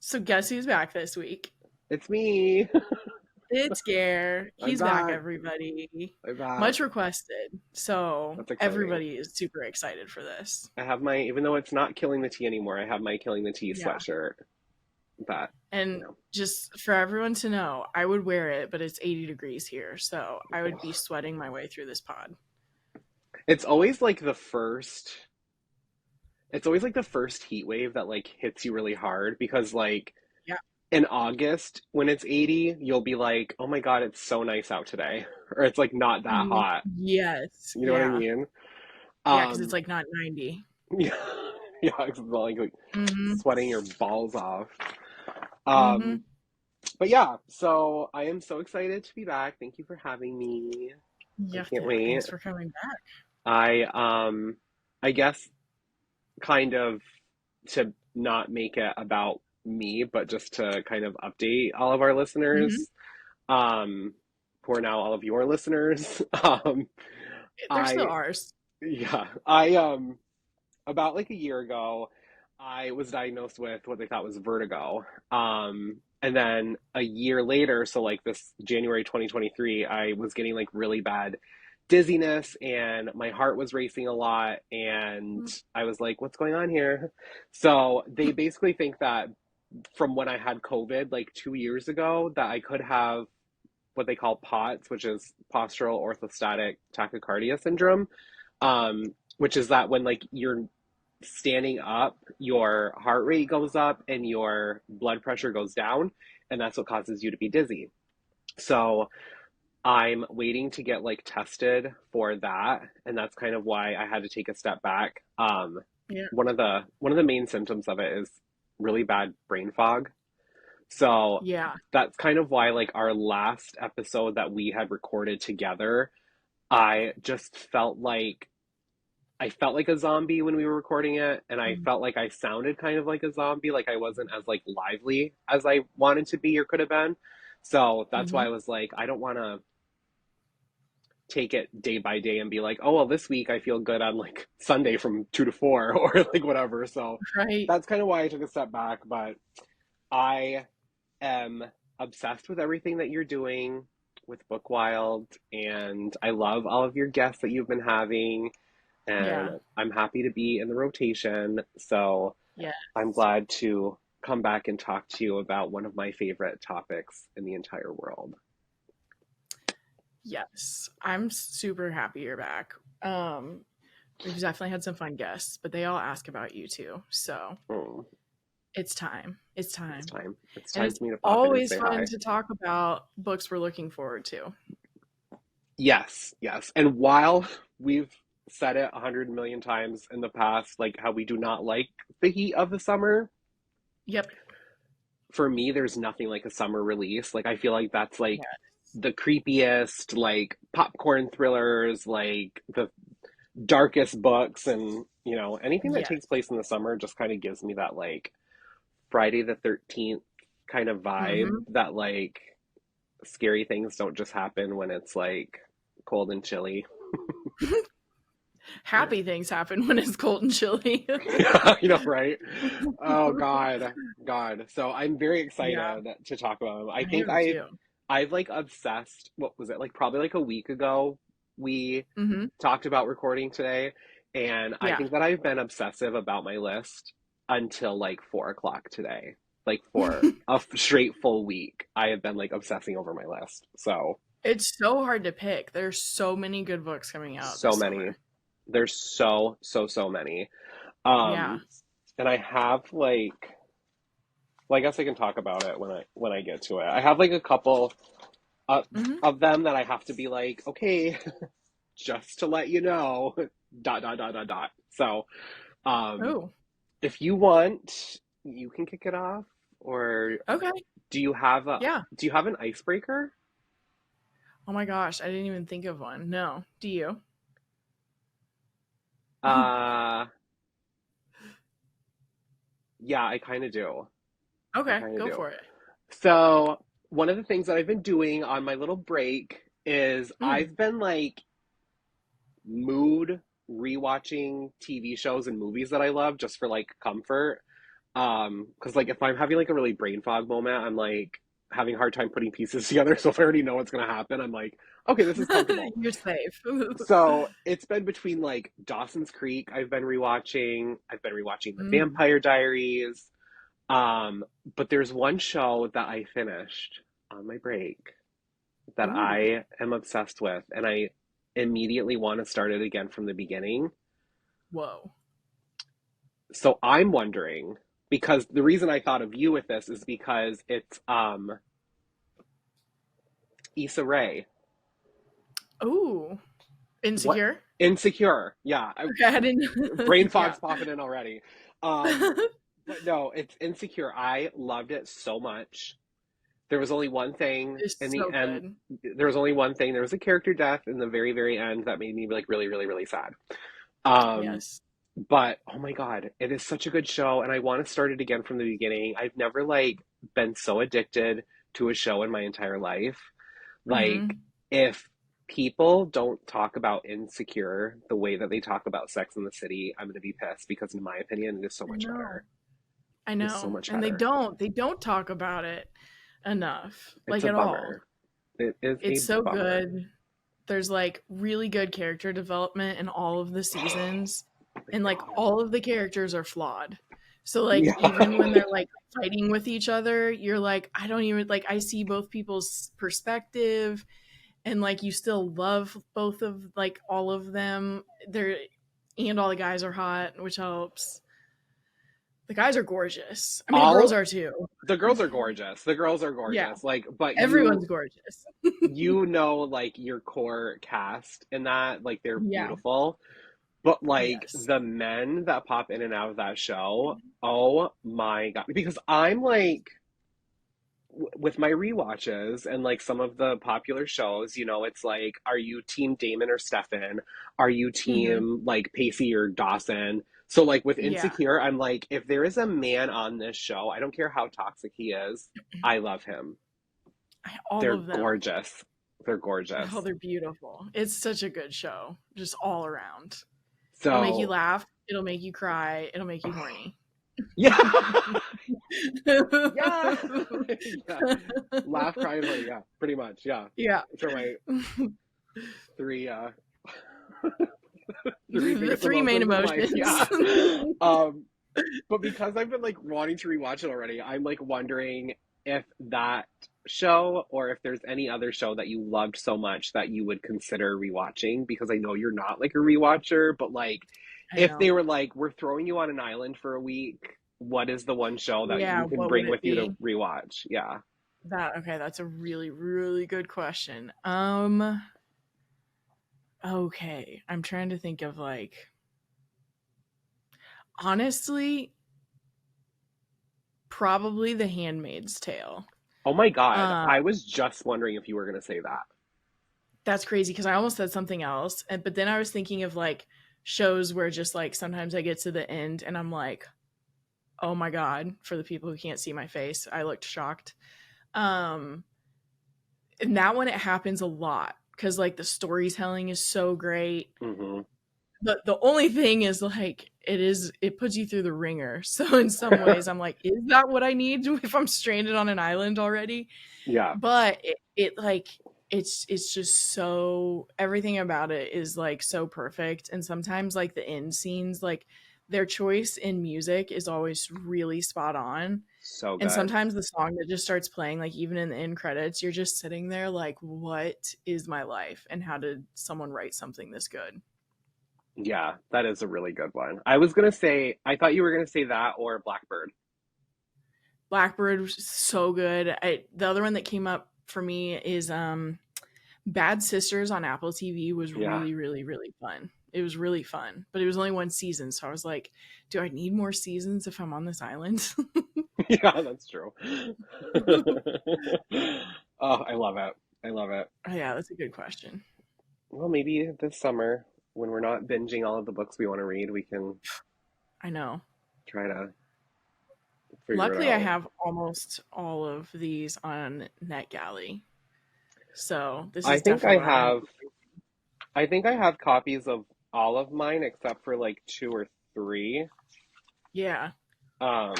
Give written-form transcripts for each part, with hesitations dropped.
So guess who's back this week? It's me. It's Gare. I'm He's back, back. everybody. I'm back. Much requested. So That's exciting. everybody is super excited for this. I have my, even though it's not killing the tea anymore, I have my killing the tea Yeah. sweatshirt. But, you And know, just for everyone to know, I would wear it, but it's 80 degrees here. So I would be ugh. sweating my way through this pod. It's always like the first heat wave that like hits you really hard because like Yeah. in August when it's 80, you'll be like, oh my God, it's so nice out today. Or it's like not that hot. Yes. You know what I Yeah. mean? Yeah, because it's Um, like not 90. yeah, yeah, it's not like Mm-hmm. sweating your balls off. Mm-hmm. Um, But yeah, so I am so excited to be back. Thank you for having me. I Yeah. can't wait. Thanks for coming back. I I guess kind of to not make it about me, but just to kind of update all of our Mm-hmm. listeners, um, who are now all of your listeners. They're still I ours. yeah, I about like a year ago, I was diagnosed with what they thought was vertigo. And then a year later, so like this January 2023, I was getting like really bad dizziness and my heart was racing a lot. And I was like, what's going on here? So they basically think that from when I had COVID like 2 years ago, that I could have what they call POTS, which is postural orthostatic tachycardia syndrome, which is that when like you're standing up, your heart rate goes up and your blood pressure goes down, and that's what causes you to be dizzy. So I'm waiting to get like tested for that, and that's kind of why I had to take a step back. Yeah. One of the main symptoms of it is really bad brain fog. So Yeah. that's kind of why like our last episode that we had recorded together, I just felt like a zombie when we were recording it, and I Mm. felt like I sounded kind of like a zombie, like I wasn't as like lively as I wanted to be or could have been. So that's why Mm-hmm. I was like, I don't want to take it day by day and be like, oh well, this week I feel good on like Sunday from 2 to 4 or like whatever. So Right. that's kind of why I took a step back, but I am obsessed with everything that you're doing with Book Wild, and I love all of your guests that you've been having, and Yeah. I'm happy to be in the rotation. So I'm Yes. glad to come back and talk to you about one of my favorite topics in the entire world. Yes. I'm super happy you're back. We've definitely had some fun guests, but they all ask about you too. So Mm, it's time. It's it's time. time. It's And time it's for me to pop in and always say fun hi. to talk about books we're looking forward to. Yes, yes. And while we've said it 100 million times in the past, like how we do not like the heat of the summer, Yep. for me, there's nothing like a summer release. Like I feel like that's like Yes. the creepiest, like popcorn thrillers, like the darkest books, and anything that takes Yes. place in the summer just kind of gives me that like Friday the 13th kind of vibe, Mm-hmm. that like scary things don't just happen when it's like cold and chilly. Happy things happen when it's cold and chilly. Right? Oh God. So I'm very Yeah, excited to talk about them. I I think am I've too. I've like obsessed, what was it, like probably like a week ago we Mm-hmm. talked about recording today, and I Yeah. think that I've been obsessive about my list until like 4 o'clock today. Like for a straight full week, I have been like obsessing over my list. So It's so hard to pick. There's so many good books coming out so this many. summer. There's so many. Yeah. Um, and I have like, well, I guess I can talk about it when I get to it. I have like a couple of, Mm-hmm. of them that I have to be like, okay, just to let you know, dot dot dot dot dot. So, um, Oh, if you want, you can kick it off, or okay. do you have a Yeah. do you have an icebreaker? Oh my gosh, I didn't even think of one. No. Do you? Uh, yeah, I kind of do. I Okay, kind of go do. for it. So, one of the things that I've been doing on my little break is Mm. I've been like mood rewatching TV shows and movies that I love just for like comfort. Because like if I'm having like a really brain fog moment, I'm like having a hard time putting pieces together. So if I already know what's gonna happen, I'm like, okay, this is comfortable. You're safe. So it's been between like Dawson's Creek, I've been rewatching The Mm. Vampire Diaries. Um, but there's one show that I finished on my break that Ooh. I am obsessed with, and I immediately want to start it again from the beginning. Whoa. So I'm wondering, because the reason I thought of you with this is because it's Issa Rae. Ooh. What? Insecure? Insecure. Yeah, Okay, I didn't. brain Yeah. fog's popping in already. Um, but no, it's Insecure. I loved it so much. There was only one thing in It's the so end. good. There was only one thing. There was a character death in the very, very end that made me like really, really, really sad. Um, Yes. but oh my God, it is such a good show, and I want to start it again from the beginning. I've never like been so addicted to a show in my entire life. Like, Hmm. if people don't talk about Insecure the way that they talk about Sex in the City, I'm gonna be pissed because in my opinion, it is so I much know. better. I It is so know. much And they better. don't. They don't talk about it enough, It's like a at all. bummer. It is It's a so bummer. good. There's like really good character development in all of the seasons, Oh my and like God. all of the characters are flawed. So like Yeah. even when they're like fighting with each other, you're like, I don't even like, I see both people's perspective, and like you still love both of like all of them. They're and all the guys are hot, which helps. The guys are gorgeous. I mean, the girls All are too. the girls are gorgeous. The girls are Yeah, gorgeous. Like, but everyone's gorgeous. you know like your core cast in that, like they're Yeah. beautiful. But like Yes. the men that pop in and out of that show, oh my God. Because I'm like with my rewatches and like some of the popular shows, it's like, are you team Damon or Stefan? Are you Hmm. team like Pacey or Dawson? So like with Yeah. Insecure, I'm like, if there is a man on this show, I don't care how toxic he is, I love him. All They're of them. gorgeous. They're gorgeous. Oh, they're beautiful. It's such a good show, just all around. It'll make you So laugh. It'll make you cry. It'll make you horny. yeah. Yeah. Yeah. Laugh, cry, and horny. Yeah, pretty much. Yeah. Yeah. Which are my three three The biggest three main emotions in life. emotions. Yeah. Um, but because I've been like wanting to rewatch it already, I'm like wondering if that show or if there's any other show that you loved so much that you would consider rewatching, because I know you're not like a rewatcher, but like I if they know. were like, we're throwing you on an island for a week, what is the one show that Yeah, you can what would bring it with you to be? rewatch? Yeah. That okay, that's a really, really good question. Okay. I'm trying to think of like honestly, probably The Handmaid's Tale. Oh my God. Um, I was just wondering if you were going to say that. that's crazy because I almost said something else, and but then I was thinking of like shows where just like sometimes I get to the end and I'm like, oh my god, for the people who can't see my face, I looked shocked. Um, and that one it happens a lot because like the storytelling is so great. Hmm. The only thing is like it puts you through the ringer. So in some ways I'm like, is that what I need if I'm stranded on an island already? Yeah. But it like it's just so everything about it is like so perfect, and sometimes like the end scenes, like their choice in music is always really spot on, So and good. sometimes the song that just starts playing like even in the end credits you're just sitting there like, what is my life and how did someone write something this good? Yeah, that is a really good one. I was gonna say, I thought you were gonna say that or Blackbird. Blackbird was so good. The other one that came up for me is Bad Sisters on Apple TV was Yeah, really, really, really fun. It was really fun, but it was only one season. So I was like, do I need more seasons if I'm on this island? yeah, that's true. Oh, I love it. I love it. Oh, yeah, that's a good question. Well, maybe this summer, when we're not binging all of the books we want to read, we can I know. try to figure it Luckily, I out. have almost all of these on NetGalley. So this I is think definitely I what I'm going to have, be doing. I think I have copies of all of mine except for like two or three. Yeah. Um,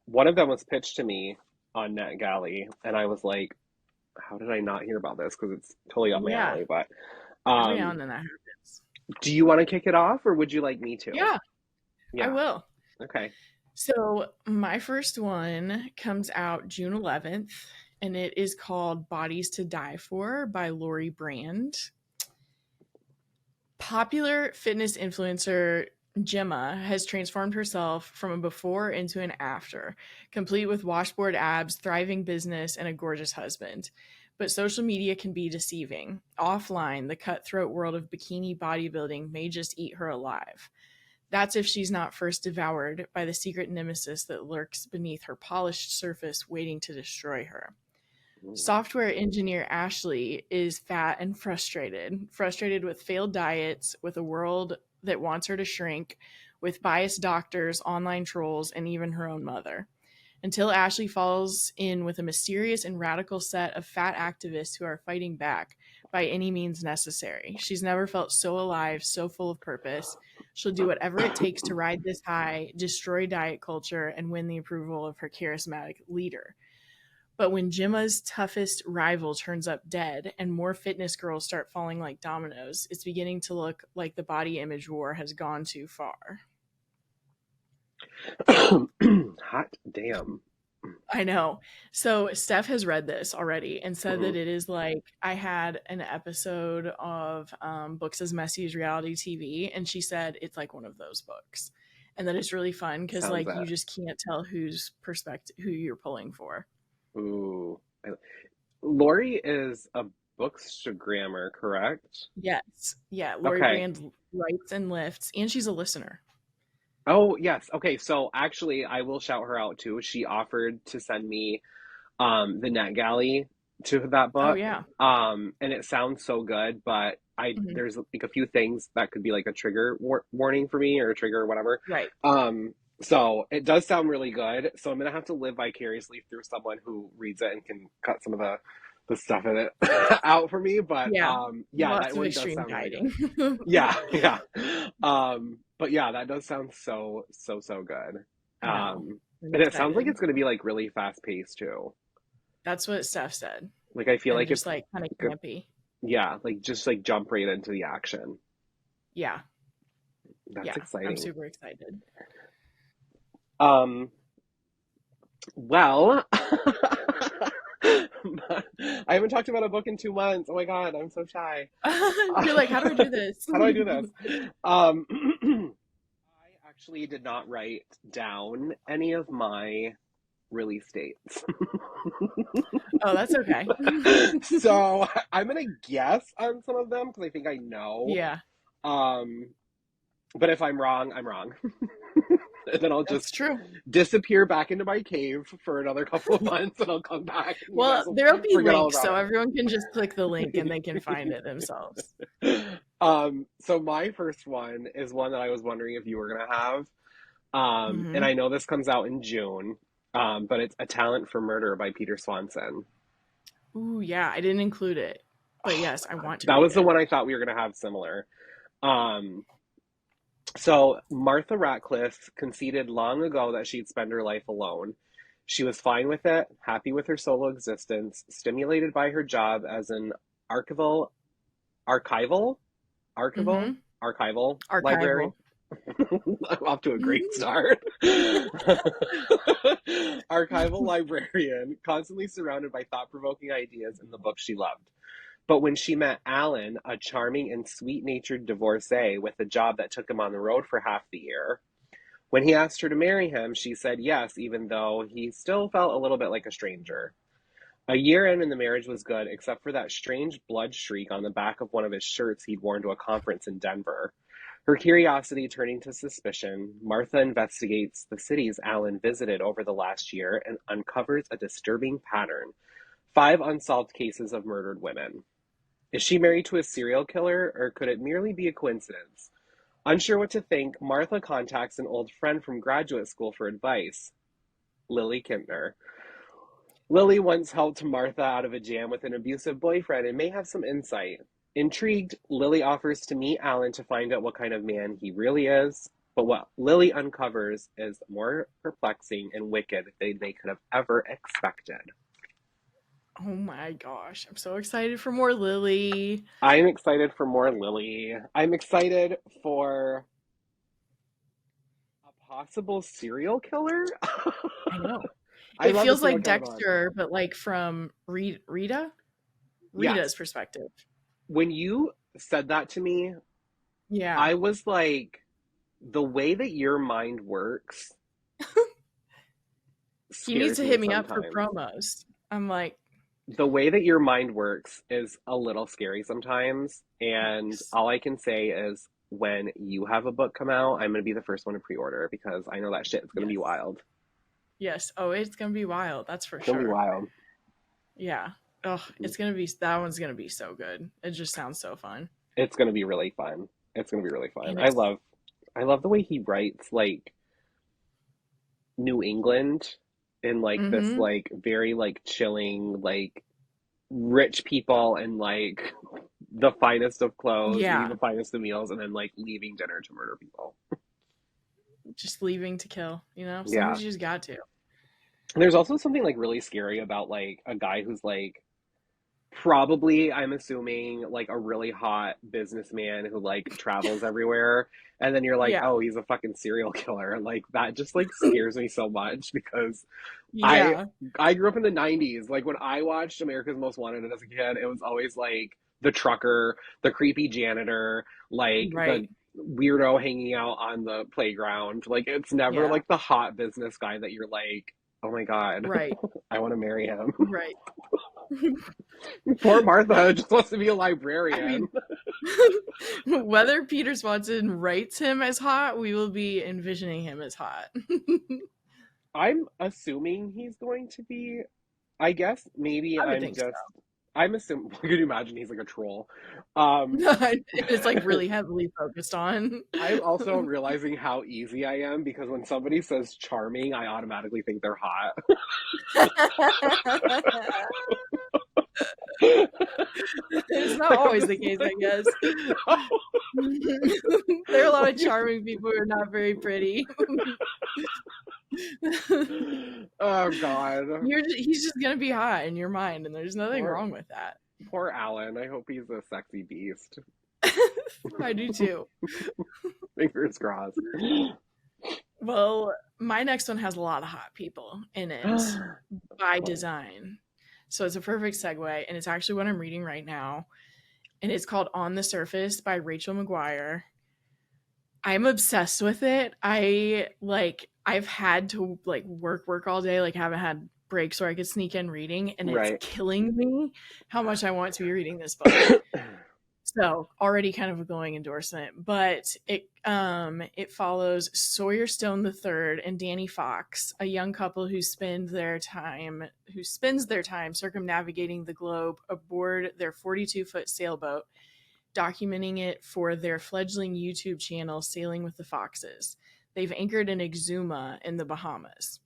one of them was pitched to me on NetGalley, and I was like, how did I not hear about this? Because it's totally up my Yeah, alley. But every now um, and then that happens. do you want to kick it off, or would you like me to? Yeah, I Yeah. will. Okay. So my first one comes out June 11th, and it is called Bodies to Die For by Lori Brand. Popular fitness influencer Gemma has transformed herself from a before into an after, complete with washboard abs, thriving business, and a gorgeous husband. But social media can be deceiving. Offline, the cutthroat world of bikini bodybuilding may just eat her alive. That's if she's not first devoured by the secret nemesis that lurks beneath her polished surface, waiting to destroy her. Software engineer Ashley is fat and frustrated with failed diets, with a world that wants her to shrink, with biased doctors, online trolls, and even her own mother. Until Ashley falls in with a mysterious and radical set of fat activists who are fighting back by any means necessary. She's never felt so alive, so full of purpose. She'll do whatever it takes to ride this high, destroy diet culture, and win the approval of her charismatic leader. But when Gemma's toughest rival turns up dead and more fitness girls start falling like dominoes, it's beginning to look like the body image war has gone too far. Hot damn. I know. So Steph has read this already and said Hmm. that it is like I had an episode of Books as Messy as Reality TV, and she said it's like one of those books, and that it's really fun because Sounds like you that. just can't tell whose perspective who you're pulling for. Ooh. Lori is a bookstagrammer, correct? Yes, yeah. Lori Okay. Brand writes and lifts, and she's a listener. Oh, yes. Okay, so actually I will shout her out too. She offered to send me the NetGalley to that Oh book. yeah. And it sounds so good, but I Mhm. there's like a few things that could be like a trigger warning for me or a trigger or whatever. Right. So it does sound really good. So I'm gonna have to live vicariously through someone who reads it and can cut some of the stuff in it out for me. But Yeah. yeah, that Lots of one does extreme sound really good. dieting. Yeah, yeah. But yeah, that does sound so good. I know. I'm And it sounds like excited. it's gonna be like really fast paced too. That's what Steph said. Like I feel And like just it's like kind of good. campy. Yeah, like just like jump right into the action. Yeah. That's Yeah. I'm exciting. super excited. Um, well, I haven't talked about a book in 2 months. Oh my God, I'm so shy. You're like, how do I do this? How do I do this? I actually did not write down any of my release dates. Oh, that's okay. So I'm gonna guess on some of them because I think I know. Yeah, Um, but if I'm wrong, I'm wrong. And then I'll that's just true. disappear back into my cave for another couple of months and I'll come back and you guys Well, will there'll be forget all links, about so everyone can just click the link and they can find it themselves. it. So my first one is one that I was wondering if you were gonna have. And Hmm. I know this comes out in June, but it's A Talent for Murder by Peter Swanson. Ooh, yeah, I didn't include it, but Oh yes, I my God. want to That read was the it. one I thought we were gonna have similar. Um, So Martha Ratcliffe conceded long ago that she'd spend her life alone. She was fine with it, happy with her solo existence, stimulated by her job as an archival, archival, archival, Hmm. archival librarian. Archival. I'm off to a great start. Archival librarian, constantly surrounded by thought provoking ideas in the book she loved. But when she met Alan, a charming and sweet natured divorcee with a job that took him on the road for half the year, when he asked her to marry him, she said yes, even though he still felt a little bit like a stranger. A year in and the marriage was good, except for that strange blood streak on the back of one of his shirts he'd worn to a conference in Denver. Her curiosity turning to suspicion, Martha investigates the cities Alan visited over the last year and uncovers a disturbing pattern: five unsolved cases of murdered women. Is she married to a serial killer, or could it merely be a coincidence? Unsure what to think, Martha contacts an old friend from graduate school for advice, Lily Kintner. Lily once helped Martha out of a jam with an abusive boyfriend and may have some insight. Intrigued, Lily offers to meet Alan to find out what kind of man he really is. But what Lily uncovers is more perplexing and wicked than they could have ever expected. Oh my gosh. I'm so excited for more Lily. I'm excited for more Lily. I'm excited for a possible serial killer. I know. I It love a feels serial like killer book. Dexter, but like from Rita's Yes. perspective. When you said that to me, Yeah. I was like, the way that your mind works He needs scares to me hit me up for sometimes. promos. I'm like, The way that your mind works is a little scary sometimes. And yes. all I can say is when you have a book come out, I'm going to be the first one to pre order because I know that shit is going to be Yes. wild. Yes. Oh, it's gonna be wild. That's for It's going to be sure. wild. Yeah. Oh, it's gonna be that one's gonna be so good. It just sounds so fun. It's going to be really fun. It's going to be really fun. And I it's love I love the way he writes like New England in like this mm-hmm. like very like chilling like rich people and like the finest of clothes, eating Yeah. the finest of meals, and then like leaving dinner to murder people. Just leaving to kill, Yeah. Sometimes you just got to. And there's also something like really scary about like a guy who's like probably, I'm assuming, like a really hot businessman who like travels everywhere. And then you're like, Yeah. oh, he's a fucking serial killer. Like that just like scares me so much because I Yeah. I grew up in the 90s. Like when I watched America's Most Wanted as a kid, it was always like the trucker, the creepy janitor, like the Right. weirdo hanging out on the playground. Like it's never Yeah. like the hot business guy that you're like, oh my God, Right. I want to marry him. Right. Poor Martha just wants to be a I librarian. mean, whether Peter Swanson writes him as hot, we will be envisioning him as hot. I'm assuming he's going to be, I guess maybe I would I'm think so. just, I'm assuming, could you imagine he's like a troll? Um, It's like really heavily focused on. I'm also realizing how easy I am because when somebody says charming, I automatically think they're hot. It's not I'm always the just case, like, I guess. There are a lot of charming people who are not very pretty. oh God, He's just gonna be hot in your mind, and there's nothing poor wrong with that. poor Alan. I hope he's a sexy beast. I do too. Fingers crossed. Well, my next one has a lot of hot people in it by design. So it's a perfect segue, and it's actually what I'm reading right now. And it's called On the Surface by Rachel McGuire. I'm obsessed with it. I've had to like work all day, like haven't had breaks where I could sneak in reading, and it's Right. killing me how much I want to be reading this book. So already kind of a glowing endorsement, but it follows Sawyer Stone III and Danny Fox, a young couple who spends their time circumnavigating the globe aboard their 42-foot sailboat, documenting it for their fledgling YouTube channel, Sailing with the Foxes. They've anchored in Exuma in the Bahamas.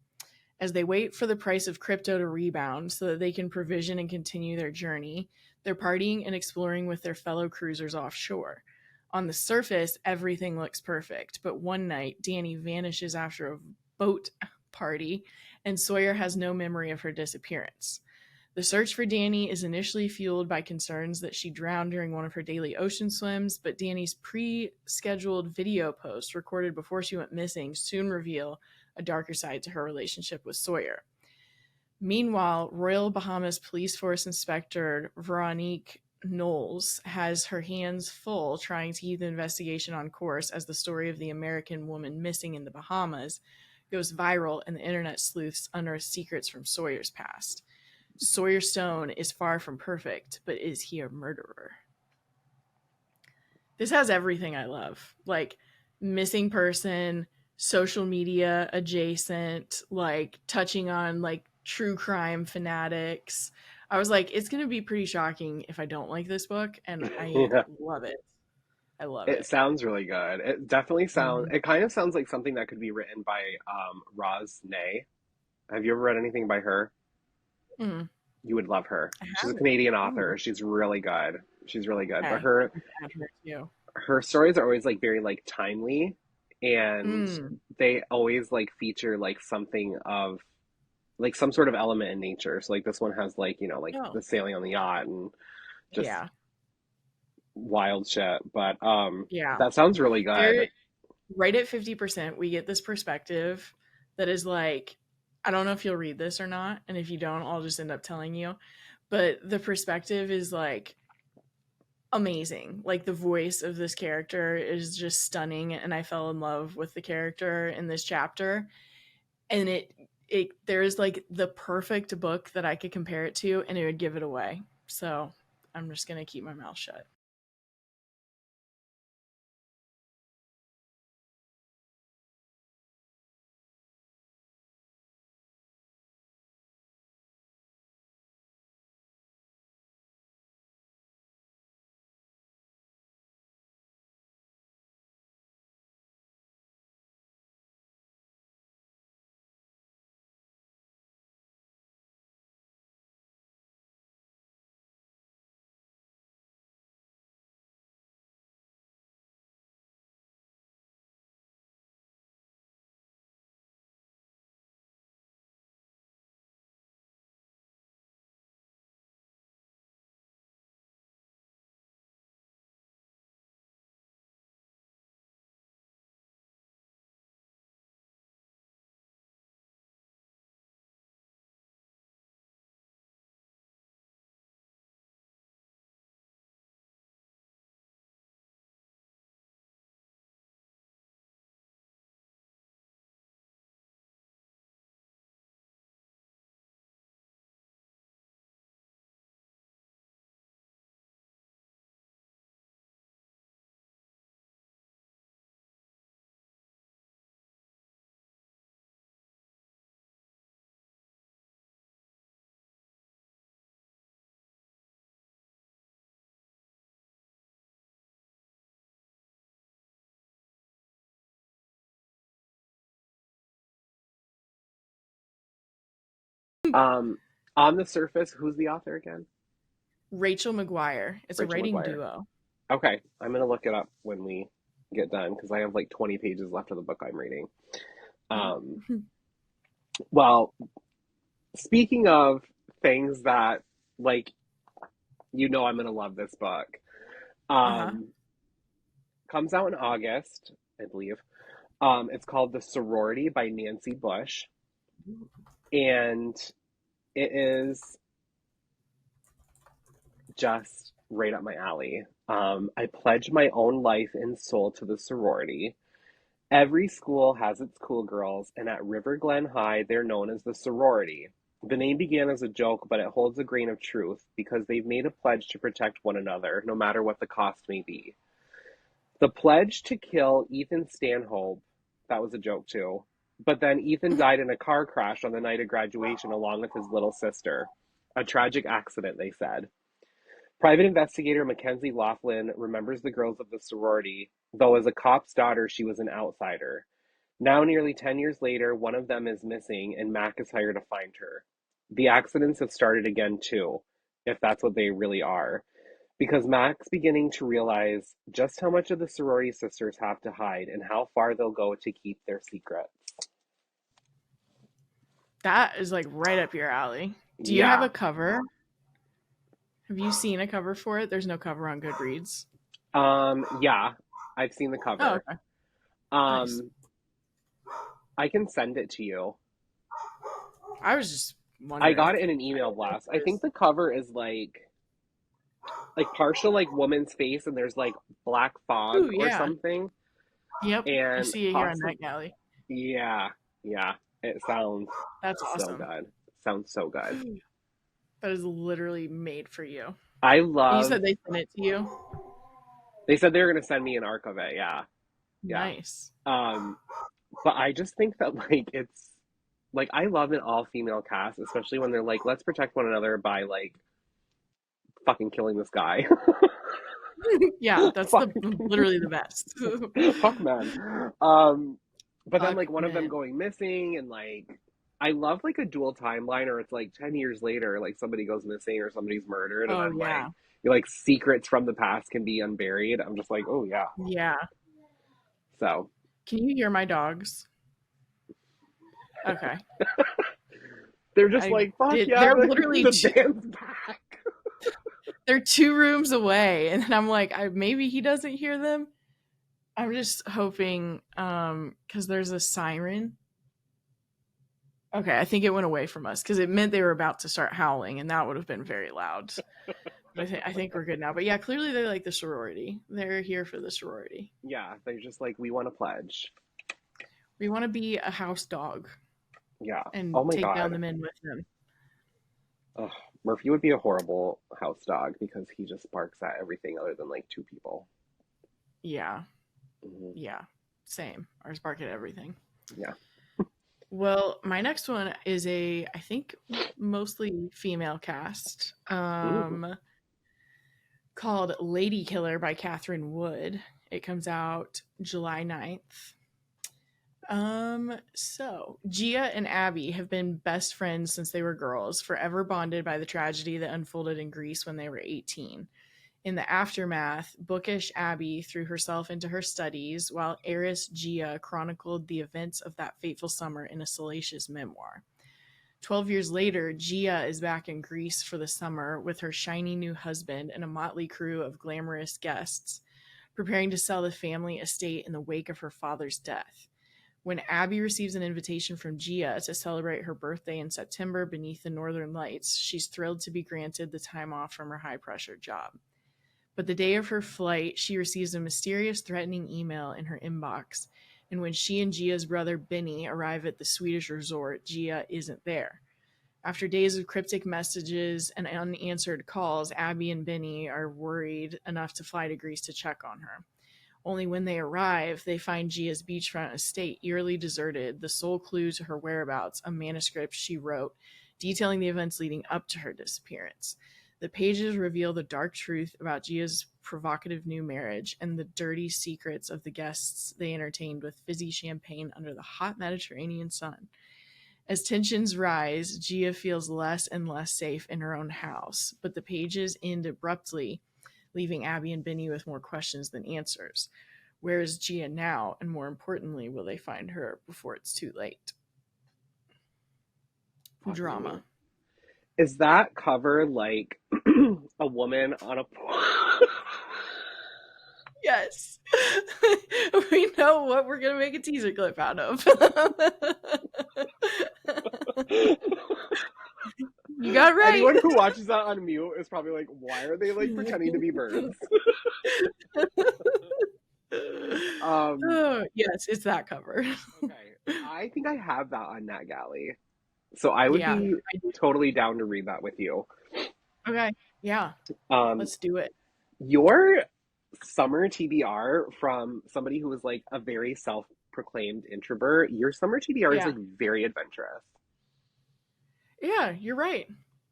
As they wait for the price of crypto to rebound so that they can provision and continue their journey, they're partying and exploring with their fellow cruisers offshore. On the surface, everything looks perfect, but one night, Danny vanishes after a boat party, and Sawyer has no memory of her disappearance. The search for Danny is initially fueled by concerns that she drowned during one of her daily ocean swims, but Danny's pre-scheduled video posts recorded before she went missing soon reveal a darker side to her relationship with Sawyer. Meanwhile, Royal Bahamas Police Force Inspector Veronique Knowles has her hands full trying to keep the investigation on course as the story of the American woman missing in the Bahamas goes viral and the internet sleuths unearth secrets from Sawyer's past. Sawyer Stone is far from perfect, but is he a murderer? This has everything I love. Like missing person, social media adjacent, like touching on like true crime fanatics. I was like, it's going to be pretty shocking if I don't like this book, and I Yeah. love it. I love It it. sounds really good. It definitely sounds, Mhm. it kind of sounds like something that could be written by Roz Ney. Have you ever read anything by her? Mm, You would love her. I She's a haven't. Canadian Ooh, author. She's really good. She's really good. But okay. her I've had her too. her stories are always like very like timely and Mm. they always like feature like something of like some sort of element in nature. So like this one has like, you know, like Oh, the sailing on the yacht and just yeah. wild shit. But Yeah. that sounds really good. There, right at 50%, we get this perspective that is like, I don't know if you'll read this or not. And if you don't, I'll just end up telling you. But the perspective is like amazing. Like the voice of this character is just stunning. And I fell in love with the character in this chapter. And there's like the perfect book that I could compare it to, and it would give it away. So I'm just going to keep my mouth shut. Um, on the surface, who's the author again? Rachel McGuire. It's a Rachel writing McGuire. duo. Okay, I'm gonna look it up when we get done because I have like 20 pages left of the book I'm reading. Oh. Um, well, speaking of things that like you know I'm gonna love this book. Uh-huh. Um, comes out in August, I believe. It's called The Sorority by Nancy Bush, and it is just right up my alley. I pledge my own life and soul to the sorority. Every school has its cool girls, and at River Glen High, they're known as the sorority. The name began as a joke, but it holds a grain of truth because they've made a pledge to protect one another, no matter what the cost may be. The pledge to kill Ethan Stanhope, that was a joke too. But then Ethan died in a car crash on the night of graduation along with his little sister. A tragic accident, they said. Private investigator Mackenzie Laughlin remembers the girls of the sorority, though as a cop's daughter, she was an outsider. Now, nearly 10 years later, one of them is missing, and Mac is hired to find her. The accidents have started again, too, if that's what they really are, because Mac's beginning to realize just how much of the sorority sisters have to hide and how far they'll go to keep their secrets. That is like right up your alley. Do you have Yeah. a cover? Have you seen a cover for it? There's no cover on Goodreads. Yeah, I've seen the Oh, cover. okay. Nice. Um, I can send it to you. I was just I wondering. got it in an email blast. I think the cover is like partial like woman's face and there's like black fog Ooh, or yeah. something Yep. I and see it here on possible. NetGalley. Yeah, yeah, it sounds That's so awesome. good. Sounds so good. That is literally made for you. I And you love. said they sent it to you? They said they were gonna send me an arc of it. Yeah, yeah. Nice. um but I just think that like it's like I love an all female cast, especially when they're like, let's protect one another by like fucking killing this guy. Yeah, that's the Fucking literally the best. fuck man. Um, but then Fuck like one of them man. going missing and like I love like a dual timeline or it's like 10 years later like somebody goes missing or somebody's murdered and Oh then like yeah. you're like secrets from the past can be unburied. I'm just like, oh yeah. Yeah. So Can you hear my dogs? Okay. They're just I like, fuck did. yeah, They're literally the band's back. they're 2 rooms away, and then I'm like, maybe he doesn't hear them. I'm just hoping, because there's a siren. Okay, I think it went away from us because it meant they were about to start howling, and that would have been very loud. But I think we're good now. But yeah, clearly they like the sorority. They're here for the sorority. Yeah, they're just like, we want to pledge. We want to be a house dog Yeah. and Oh my take down God. the men with them. Ugh, Murphy would be a horrible house dog because he just barks at everything other than like two people. Yeah, Hmm. yeah, same. Ours bark at everything. Yeah. Well, my next one is I think mostly female cast, Ooh. called Ladykiller by Catherine Wood. It comes out July 9th. So Gia and Abby have been best friends since they were girls, forever bonded by the tragedy that unfolded in Greece when they were 18. In the aftermath, bookish Abby threw herself into her studies, while heiress Gia chronicled the events of that fateful summer in a salacious memoir. 12 years later, Gia is back in Greece for the summer with her shiny new husband and a motley crew of glamorous guests, preparing to sell the family estate in the wake of her father's death. When Abby receives an invitation from Gia to celebrate her birthday in September beneath the northern lights, she's thrilled to be granted the time off from her high pressure job. But the day of her flight, she receives a mysterious, threatening email in her inbox. And when she and Gia's brother Benny arrive at the Swedish resort, Gia isn't there. After days of cryptic messages and unanswered calls, Abby and Benny are worried enough to fly to Greece to check on her. Only when they arrive, they find Gia's beachfront estate eerily deserted, the sole clue to her whereabouts, a manuscript she wrote detailing the events leading up to her disappearance. The pages reveal the dark truth about Gia's provocative new marriage and the dirty secrets of the guests they entertained with fizzy champagne under the hot Mediterranean sun. As tensions rise, Gia feels less and less safe in her own house, but the pages end abruptly, leaving Abby and Benny with more questions than answers. Where is Gia now? And more importantly, will they find her before it's too late? Fuck me. Drama. Is that cover like a woman on a Yes. We know what we're going to make a teaser clip out of. You got it right. Anyone who watches that on mute is probably like, why are they like pretending to be birds? Oh, yes, it's that cover. Okay. I think I have that on NetGalley. So I would Yeah. be totally down to read that with you. Okay. Yeah. Um, Let's do it. your summer TBR from somebody who was like a very self-proclaimed introvert, your summer TBR is Yeah. like very adventurous. Yeah, you're right.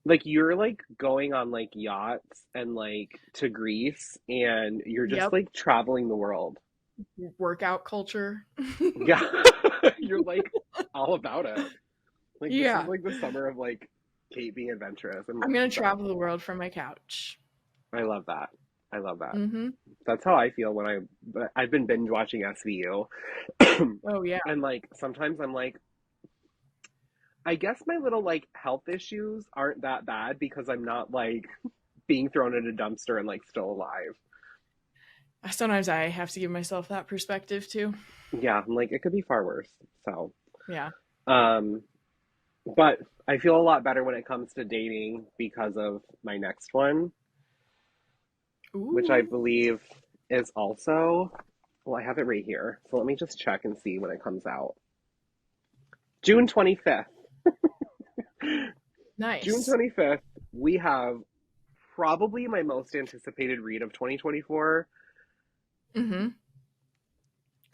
Like you're like going on like yachts and like to Greece and you're just Yep. like traveling the world. Workout culture. Yeah. You're like all about it. Like this is Yeah. like the summer of like Kate being adventurous and I'm going to so travel the world from my couch. I love that. I love that. Mm-hmm. That's how I feel when I've been binge watching SVU. Oh, yeah. And like sometimes I'm like I guess my little like health issues aren't that bad because I'm not like being thrown in a dumpster and like still alive. Sometimes I have to give myself that perspective too. Yeah, I'm like it could be far worse. So, Yeah. um but I feel a lot better when it comes to dating because of my next one, which I Ooh. believe is also, well, I have it right here. So let me just check and see when it comes out. June 25th. June Nice. 25th, we have probably my most anticipated read of 2024. Mm-hmm.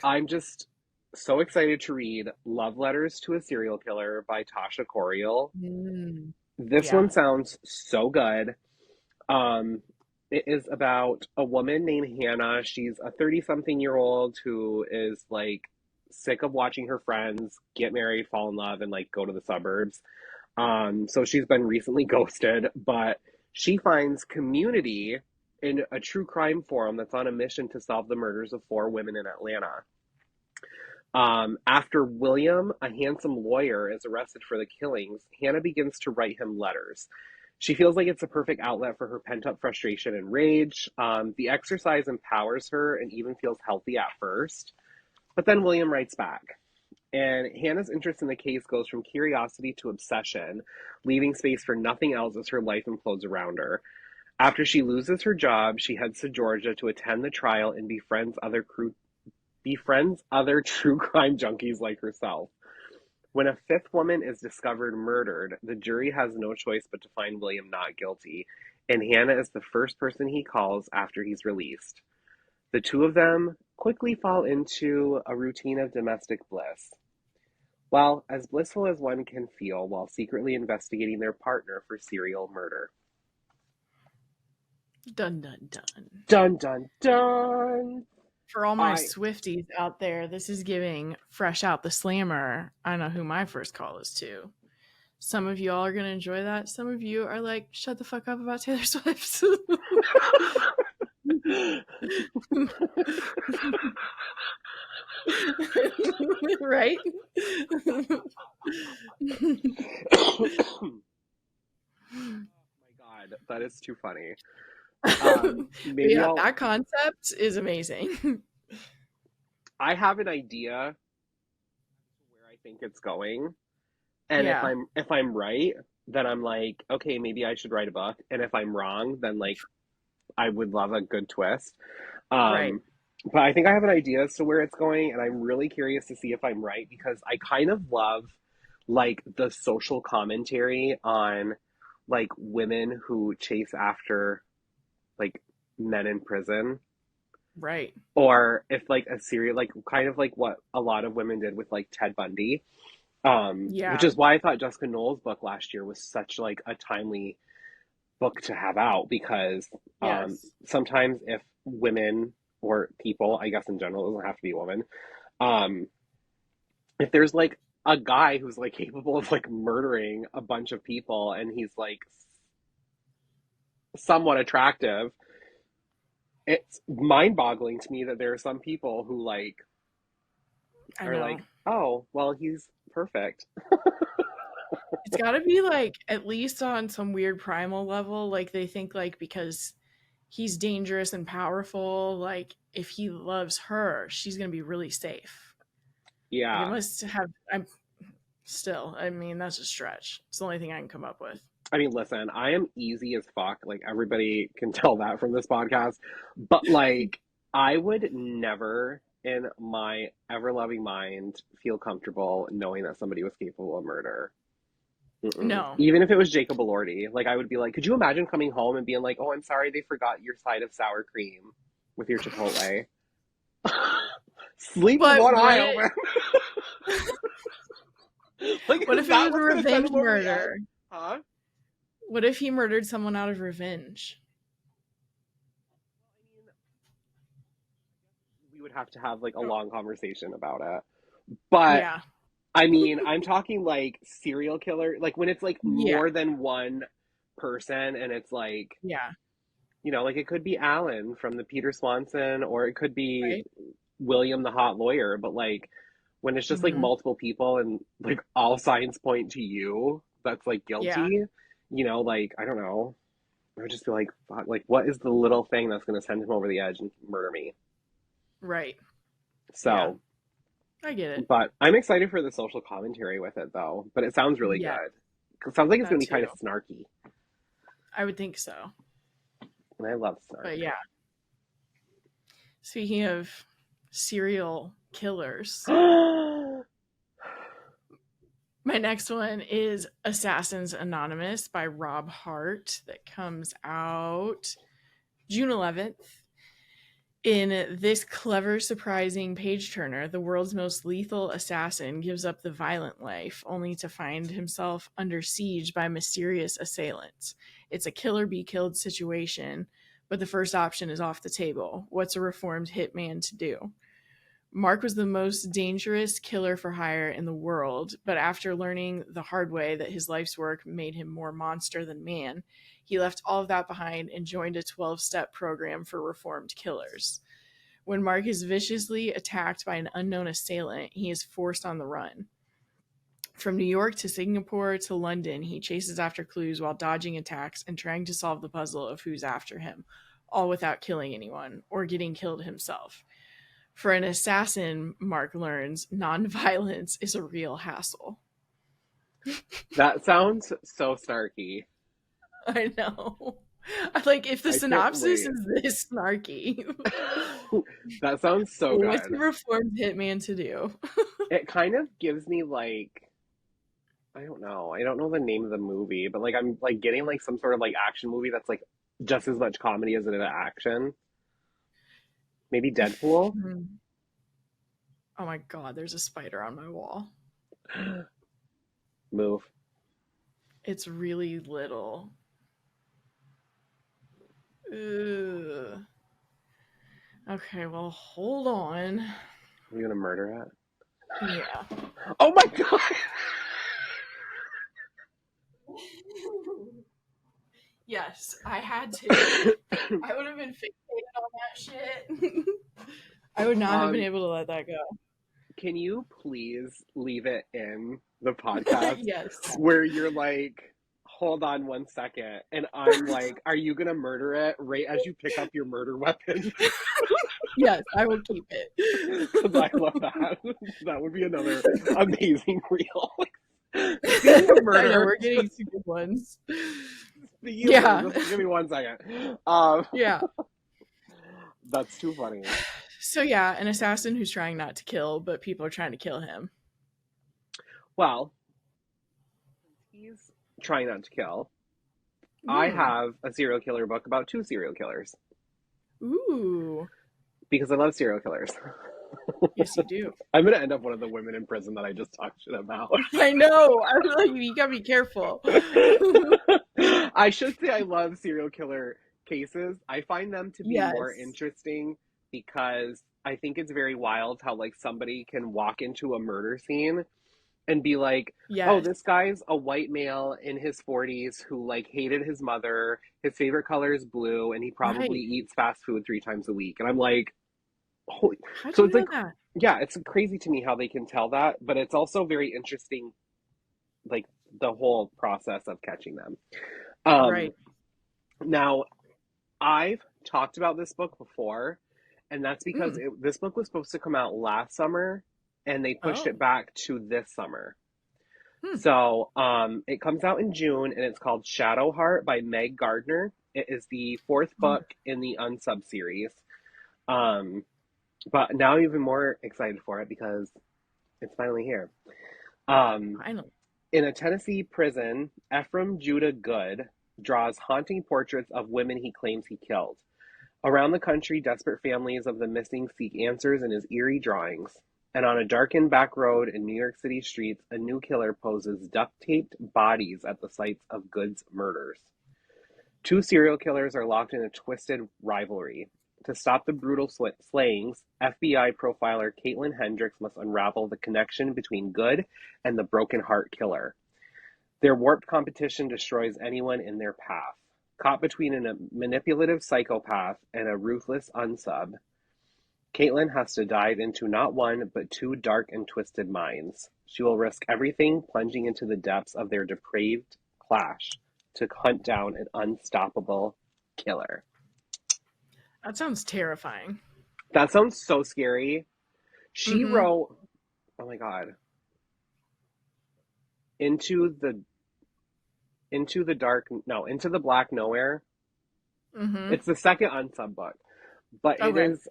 I'm just so excited to read Love Letters to a Serial Killer by Tasha Coriel. Mm. This Yeah. one sounds so good. Um, it is about a woman named Hannah. She's a 30-something-year-old who is like sick of watching her friends get married, fall in love, and like go to the suburbs. So she's been recently ghosted, but she finds community in a true crime forum that's on a mission to solve the murders of four women in Atlanta. After William, a handsome lawyer, is arrested for the killings, Hannah begins to write him letters. She feels like it's a perfect outlet for her pent up frustration and rage. The exercise empowers her and even feels healthy at first. But then William writes back. And Hannah's interest in the case goes from curiosity to obsession, leaving space for nothing else as her life implodes around her. After she loses her job, she heads to Georgia to attend the trial and befriends other true crime junkies like herself. When a fifth woman is discovered murdered, the jury has no choice but to find William not guilty, and Hannah is the first person he calls after he's released. The two of them quickly fall into a routine of domestic bliss. Well, as blissful as one can feel while secretly investigating their partner for serial murder. Dun dun dun. Dun dun dun! For all my I Swifties out there, this is giving Fresh Out the Slammer. I know who my first call is to. Some of you all are going to enjoy that. Some of you are like, shut the fuck up about Taylor Swift. Right? Oh my god, that is too funny. Maybe Yeah, I'll. that concept is amazing. I have an idea where I think it's going, and if Yeah, I'm right, then I'm like, okay, maybe I should write a book. And if I'm wrong, then like I would love a good twist. right. Um, but I think I have an idea as to where it's going, and I'm really curious to see if I'm right because I kind of love like the social commentary on like women who chase after like men in prison, Right. or if like a serial like kind of like what a lot of women did with like Ted Bundy. Which Yeah. is why I thought Jessica Knoll's book last year was such like a timely book to have out because Yes. sometimes if women or people, I guess in general, it doesn't have to be a woman, um, if there's like a guy who's like capable of like murdering a bunch of people and he's like somewhat attractive, it's mind-boggling to me that there are some people who like I are know. like, oh, well, he's perfect. It's got to be like at least on some weird primal level. Like they think like because he's dangerous and powerful, like if he loves her, she's gonna be really safe. Like it Yeah. must have. I'm still. I mean, that's a stretch. It's the only thing I can come up with. I mean, listen, I am easy as fuck. Like everybody can tell that from this podcast. But like I would never in my ever loving mind feel comfortable knowing that somebody was capable of murder. Mm-mm. No, Even if it was Jacob Elordi, like I would be like, could you imagine coming home and being like, "Oh, I'm sorry, they forgot your side of sour cream with your Chipotle." Sleep with but one eye what? open. Like, What is if it that was a what's gonna send revenge him over the edge? murder? Huh? What if he murdered someone out of revenge? I mean, we would have to have like a long conversation about it. But Yeah, I mean, I'm talking like serial killer, like when it's like yeah, more than one person and it's like, yeah. like it could be Alan from the Peter Swanson or it could be Right. William the hot lawyer, but like when it's just like Hmm. multiple people and like all signs point to you that's like Yeah. guilty, like I don't know. I would just be like, fuck, like what is the little thing that's going to send him over the edge and murder me? Right. Yeah. So, I get it. but I'm excited for the social commentary with it though. But it sounds really Yeah, good. It sounds like it's that going to be kind too. of snarky, I would think so. and I love snark. But yeah, speaking of serial killers, my next one is Assassins Anonymous by Rob Hart that comes out June 11th. In this clever, surprising page turner, the world's most lethal assassin gives up the violent life only to find himself under siege by mysterious assailants. It's a killer be killed situation, but the first option is off the table. What's a reformed hitman to do? Mark was the most dangerous killer for hire in the world, but after learning the hard way that his life's work made him more monster than man, he left all of that behind and joined a 12-step program for reformed killers. When Mark is viciously attacked by an unknown assailant, he is forced on the run. From New York to Singapore to London, he chases after clues while dodging attacks and trying to solve the puzzle of who's after him, all without killing anyone or getting killed himself. For an assassin, Mark learns, nonviolence is a real hassle. That sounds so snarky. I know. Like, if the I can't synopsis wait. is this snarky, That sounds so what's good. a reformed hitman to do? It kind of gives me like I don't know the name of the movie, but like I'm like getting like some sort of like action movie that's like just as much comedy as it is action. Maybe Deadpool? Oh my god, there's a spider on my wall. Move. It's really little. Ugh. Okay, well, hold on. Are you gonna murder it? Yeah. Oh my god! Yes, I had to. I would have been fixated on that shit. I would not have been um, able to let that go. can you please leave it in the podcast Yes. where you're like, hold on 1 second, and I'm like, are you gonna murder it right as you pick up your murder weapon? Yes, I will keep Because I it. love that. That would be another amazing reel. Speaking of I know, murder, we're getting some good ones. speaking of Yeah. murder, just give me 1 second. Yeah. That's too funny. So yeah, an assassin who's trying not to kill, but people are trying to kill him. Well, he's trying not to kill. I Hmm. have a serial killer book about two serial killers Ooh. because I love serial killers. Yes, you do. I'm gonna end up one of the women in prison that I just talked shit about. I know. I was like, you gotta be careful. I should say I love serial killer cases. I find them to be more Yes. interesting because I think it's very wild how like somebody can walk into a murder scene and be like, "Oh, Yes. this guy's a white male in his 40s who like hated his mother. His favorite color is blue and he probably Right. eats fast food 3 times a week." And I'm like, "Holy." How'd So you it's know like that? yeah, it's crazy to me how they can tell that, but it's also very interesting like the whole process of catching them. Um, Right. now I've talked about this book before, and that's because Mm. this book was supposed to come out last summer, and they pushed Oh. it back to this summer. Hmm. So it comes out in June, and it's called Shadowheart by Meg Gardner. It is the fourth book in the Unsub series. Um, but now I'm even more excited for it because it's finally here. Um, Finally. In a Tennessee prison, Ephraim Judah Good draws haunting portraits of women he claims he killed. Around the country, desperate families of the missing seek answers in his eerie drawings. And on a darkened back road in New York City streets, a new killer poses duct-taped bodies at the sites of Good's murders. Two serial killers are locked in a twisted rivalry. To stop the brutal slayings, FBI profiler Caitlin Hendricks must unravel the connection between Good and the Broken Heart Killer. Their warped competition destroys anyone in their path. Caught between a manipulative psychopath and a ruthless unsub, Caitlin has to dive into not one, but two dark and twisted minds. She will risk everything, plunging into the depths of their depraved clash to hunt down an unstoppable killer. That sounds terrifying. That sounds so scary. She Mm-hmm. wrote, oh my God, into the into the black nowhere. Mm-hmm. It's the second unsub book, but it Okay. is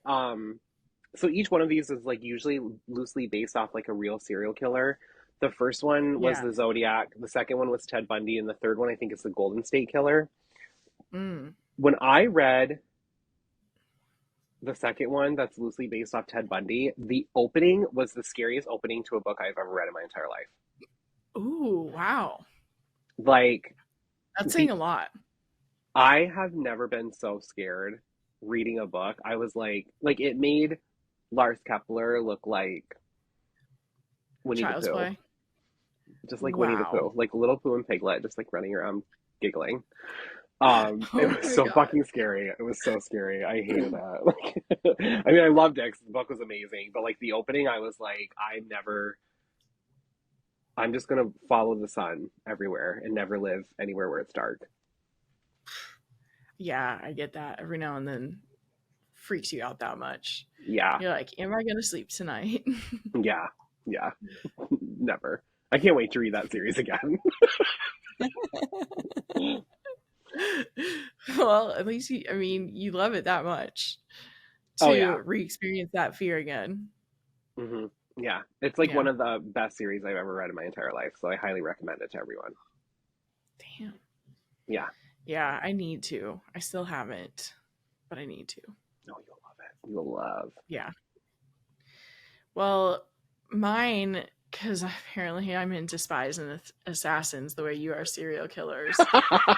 so each one of these is like usually loosely based off like a real serial killer. The first one was Yeah. the Zodiac, the second one was Ted Bundy, and the third one I think is the Golden State Killer. Mm. When I read the second one that's loosely based off Ted Bundy, the opening was the scariest opening to a book I've ever read in my entire life. Ooh, wow. Like That's saying the a lot. I have never been so scared reading a book. I was like it made Lars Kepler look like Winnie the Child's Pooh. Play. Just like Winnie the Wow. Pooh, like little Pooh and Piglet, just like running around giggling. It Oh was my so god. fucking scary. It was so scary. I hated that. Like, I mean, I loved it 'cause the book was amazing, but like the opening, I was like, I'm just gonna follow the sun everywhere and never live anywhere where it's dark. Yeah, I get that. Every now and then freaks you out that much. Yeah, You're like, am I gonna sleep tonight? yeah, yeah. Never. I can't wait to read that series again. Well, at least you, I mean, you love it that much Oh yeah. to re-experience that fear again. hmm Yeah, it's like one Yeah. of the best series I've ever read in my entire life, so I highly recommend it to everyone. Damn. Yeah. Yeah, I need to. I still haven't, but I need to. No, you'll love it. You'll love. Yeah. Well, mine, because apparently I'm into spies and assassins the way you are serial killers.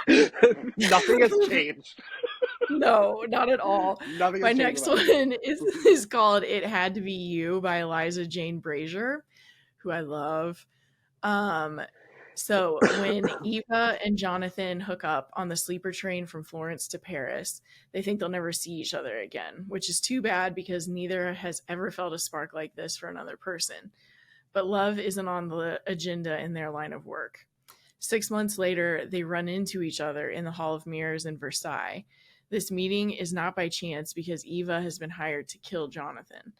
Nothing has changed. No, not at all. Nothing My has changed next about me. one is called "It Had to Be You" by Eliza Jane Brazier, who I love. Um, so when Eva and Jonathan hook up on the sleeper train from Florence to Paris, they think they'll never see each other again, which is too bad because neither has ever felt a spark like this for another person. But love isn't on the agenda in their line of work. 6 months later, they run into each other in the Hall of Mirrors in Versailles. This meeting is not by chance because Eva has been hired to kill Jonathan.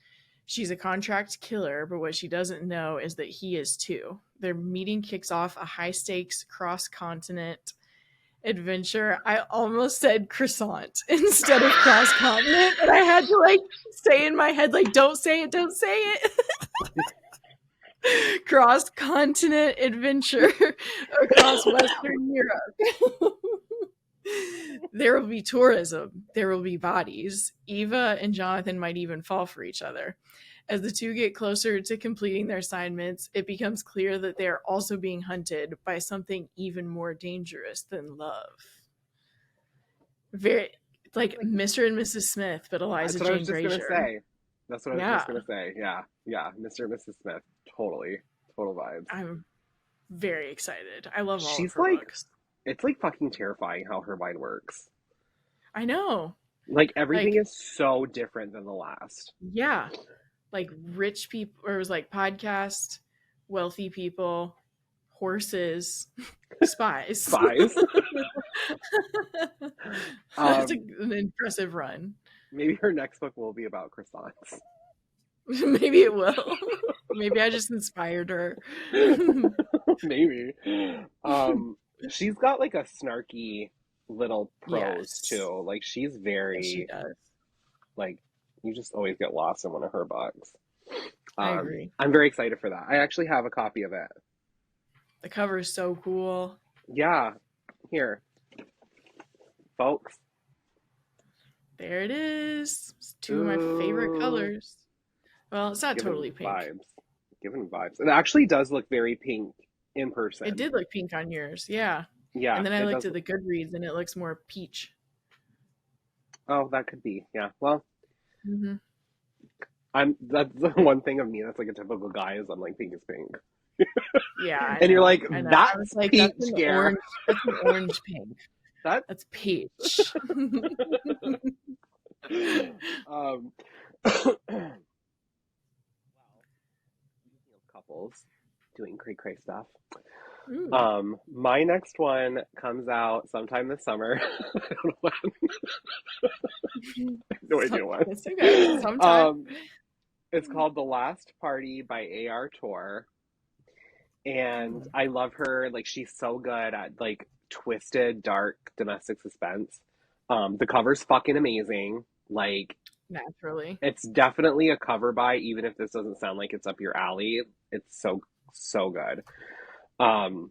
She's a contract killer, but what she doesn't know is that he is too. Their meeting kicks off a high stakes cross continent adventure. I almost said croissant instead of cross continent, and I had to like say in my head, like, don't say it, don't say it. Cross continent adventure across Western Europe. There will be tourism. There will be bodies. Eva and Jonathan might even fall for each other. As the two get closer to completing their assignments, it becomes clear that they are also being hunted by something even more dangerous than love. Very like Mr. and Mrs. Smith, but Eliza That's what I was Jane just gonna Brazier. say. That's what I was just Yeah, gonna say. Yeah, yeah. Mr. and Mrs. Smith. Totally. Total vibes. I'm very excited. I love all of She's her like, books. it's like fucking terrifying how her mind works. I know. Like everything Like, is so different than the last. yeah, like rich people, or it was like podcast, wealthy people, horses, spies. Spies. That's um, an impressive run. maybe her next book will be about croissants. Maybe it will. Maybe I just inspired her. Maybe. Um, she's got like a snarky little prose Yes. too. Like she's Yes, she very does. like you just always get lost in one of her books. I agree. I'm very excited for that. I actually have a copy of it. The cover is so cool. Yeah, here, folks. There it is. It's two of my favorite Ooh, colors. Well, it's not giving totally pink. vibes. Giving vibes. It actually does look very pink in It person. did look pink on yours, yeah. Yeah, And then I it looked does. at the Goodreads and it looks more peach. Oh, that could be. Yeah. Well, Hmm. I'm that's the one thing of me that's like a typical guy is I'm like pink is pink. Yeah, I And you're know. like, I know. I was that's like, that's peach, an Gare. orange. That's an orange pink. That That's peach. um couples doing cray cray stuff. Ooh. My next one comes out sometime this summer. I don't know when. No idea when. It's okay. Sometime. Um, it's called The Last Party by A.R. Tor. And Ooh, I love her. Like she's so good at like twisted, dark domestic suspense. The cover's fucking amazing. Like naturally. it's definitely a cover buy, even if this doesn't sound like it's up your alley. It's so good. Um,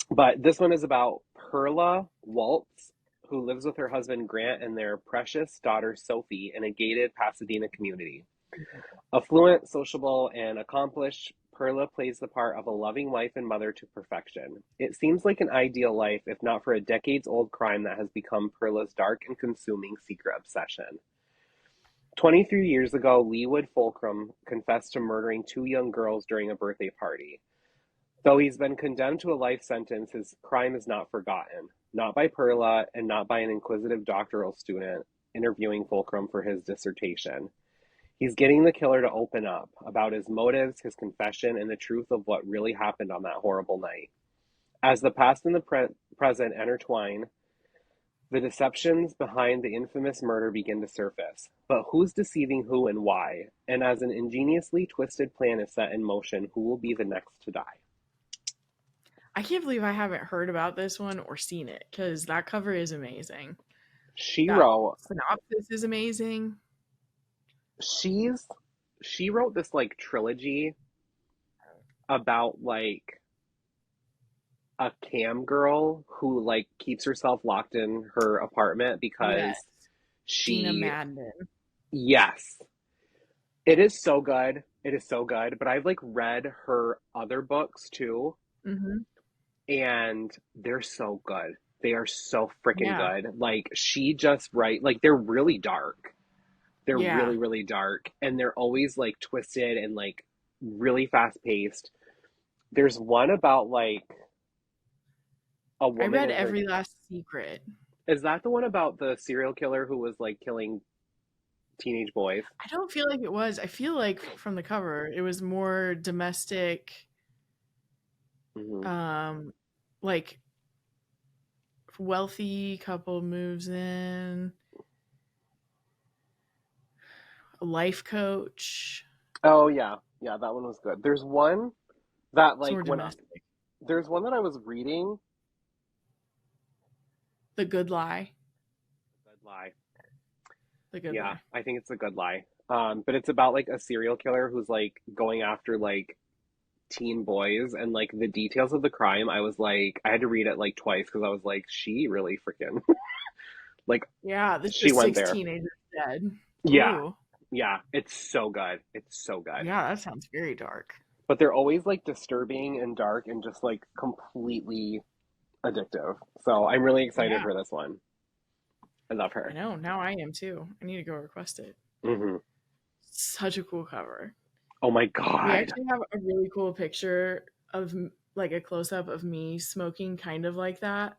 but this one is about Perla Waltz, who lives with her husband Grant and their precious daughter Sophie in a gated Pasadena community. Affluent, sociable, and accomplished, Perla plays the part of a loving wife and mother to perfection. It seems like an ideal life, if not for a decades old crime that has become Perla's dark and consuming secret obsession. 23 years ago, Leewood Fulcrum confessed to murdering two young girls during a birthday party. Though he's been condemned to a life sentence, his crime is not forgotten. not by Perla, and not by an inquisitive doctoral student interviewing Fulcrum for his dissertation. He's getting the killer to open up about his motives, his confession, and the truth of what really happened on that horrible night. As the past and the present intertwine, the deceptions behind the infamous murder begin to surface. But who's deceiving who and why? And as an ingeniously twisted plan is set in motion, who will be the next to die? I can't believe I haven't heard about this one or seen it because that cover is amazing. She That wrote synopsis is amazing. she's she wrote this like trilogy about like a cam girl who like keeps herself locked in her apartment because Yes. Gina she Madden. yes, it is so good. It is so good. But I've like read her other books too, Hmm. and they're so good. They are so freaking Yeah. good. Like she just write like they're really dark. They're Yeah. really, really dark. And they're always like twisted and like really fast paced. There's one about like a I woman read in her Every Last Secret. is that the one about the serial killer who was like killing teenage boys? I don't feel like it was. I feel like from the cover, it was more domestic, Hmm. um, like wealthy couple moves in, a life coach. Oh yeah. Yeah, that one was good. There's one that It's like more domestic. there's one that I was reading. The Good Lie. Good lie. The Good Yeah, Lie. I think it's a good lie. But it's about like a serial killer who's like going after like teen boys and like the details of the crime. I was like, I had to read it like twice because I was like, she really freaking like Yeah, this she is went six there. teenagers dead. Yeah, Ooh. yeah, it's so good. It's so good. Yeah, that sounds very dark. But they're always like disturbing and dark and just like completely addictive. So I'm really excited Yeah, for this one. I love I her. know. Now I am too. I need to go request it. Hmm. Such a cool cover. Oh my We God. actually have a really cool picture of like a close up of me smoking kind of like that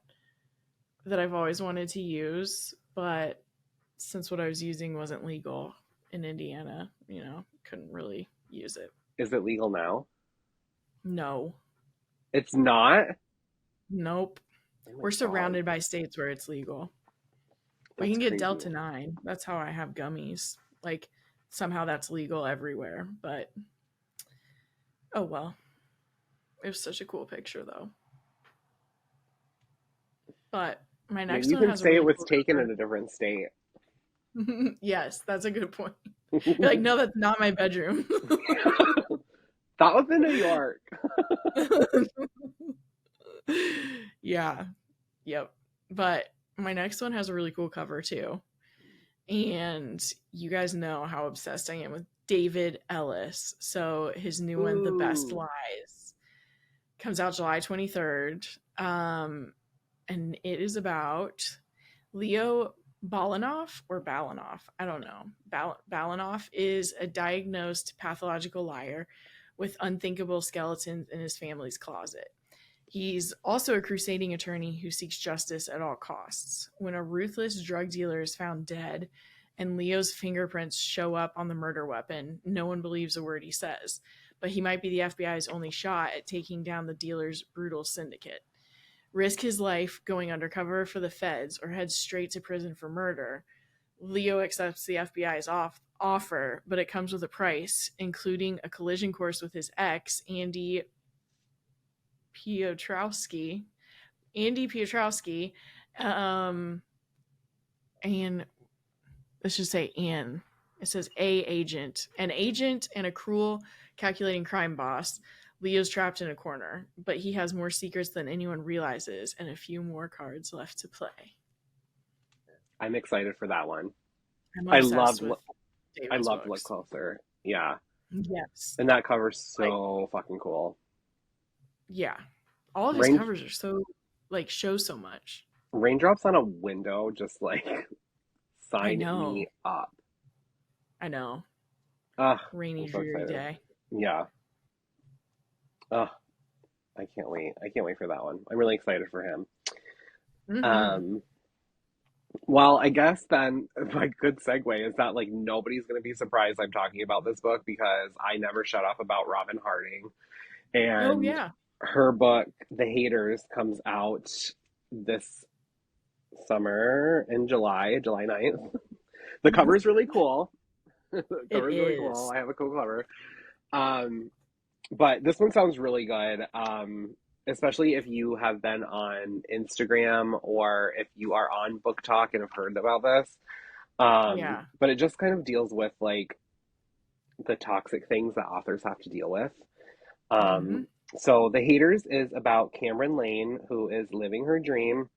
I've always wanted to use, but since what I was using wasn't legal in Indiana, couldn't really use it. Is it legal now? No. It's not? Nope. Oh my We're God. surrounded by states where it's legal. We That's can get crazy. Delta 9. That's how I have gummies. Like somehow that's legal everywhere, but oh well. It was such a cool picture though. But my Maybe next you one can has a say it really was cool taken cover. in a different state. Yes, that's a good point. You're like, no, that's not my bedroom. That was in New York. Yeah. Yep. But my next one has a really cool cover too. And you guys know how obsessed I am with David Ellis. So his new one, The Best Ooh. Lies, comes out July 23rd. And it is about Leo Balanoff or Balanoff. I don't know. Balanoff is a diagnosed pathological liar with unthinkable skeletons in his family's closet. He's also a crusading attorney who seeks justice at all costs. When a ruthless drug dealer is found dead and Leo's fingerprints show up on the murder weapon, no one believes a word he says. But he might be the FBI's only shot at taking down the dealer's brutal syndicate. Risk his life going undercover for the feds or head straight to prison for murder. Leo accepts the FBI's offer, but it comes with a price, including a collision course with his ex, Piotrowski. Andy Piotrowski, um, and let's just say Anne. It says an agent and a cruel, calculating crime boss. Leo's trapped in a corner, but he has more secrets than anyone realizes and a few more cards left to play. I'm excited for that one. I'm I obsessed loved with I David's loved Look books. Closer. Yeah. Yes. And that cover's Like, so fucking cool. yeah. All of his Rain covers are so, like, show so much. Raindrops on a Window just like I sign know. me up. I know. Ugh, I'm Rainy, so dreary excited. day. Yeah. Ugh, I can't wait. I can't wait for that one. I'm really excited for him. Mm-hmm. Um, well, I guess then my good segue is that like nobody's gonna be surprised I'm talking about this book because I never shut up about Robin Harding. Oh And yeah. her book, The Haters, comes out this summer in July, July 9th. The cover is really cool. The It cover is really cool. is. I have a cool cover. Um, but this one sounds really good. Especially if you have been on Instagram or if you are on Book Talk and have heard about this. Yeah. But it just kind of deals with like the toxic things that authors have to deal with. Mm-hmm. Um, so The Haters is about Cameron Lane, who is living her dream.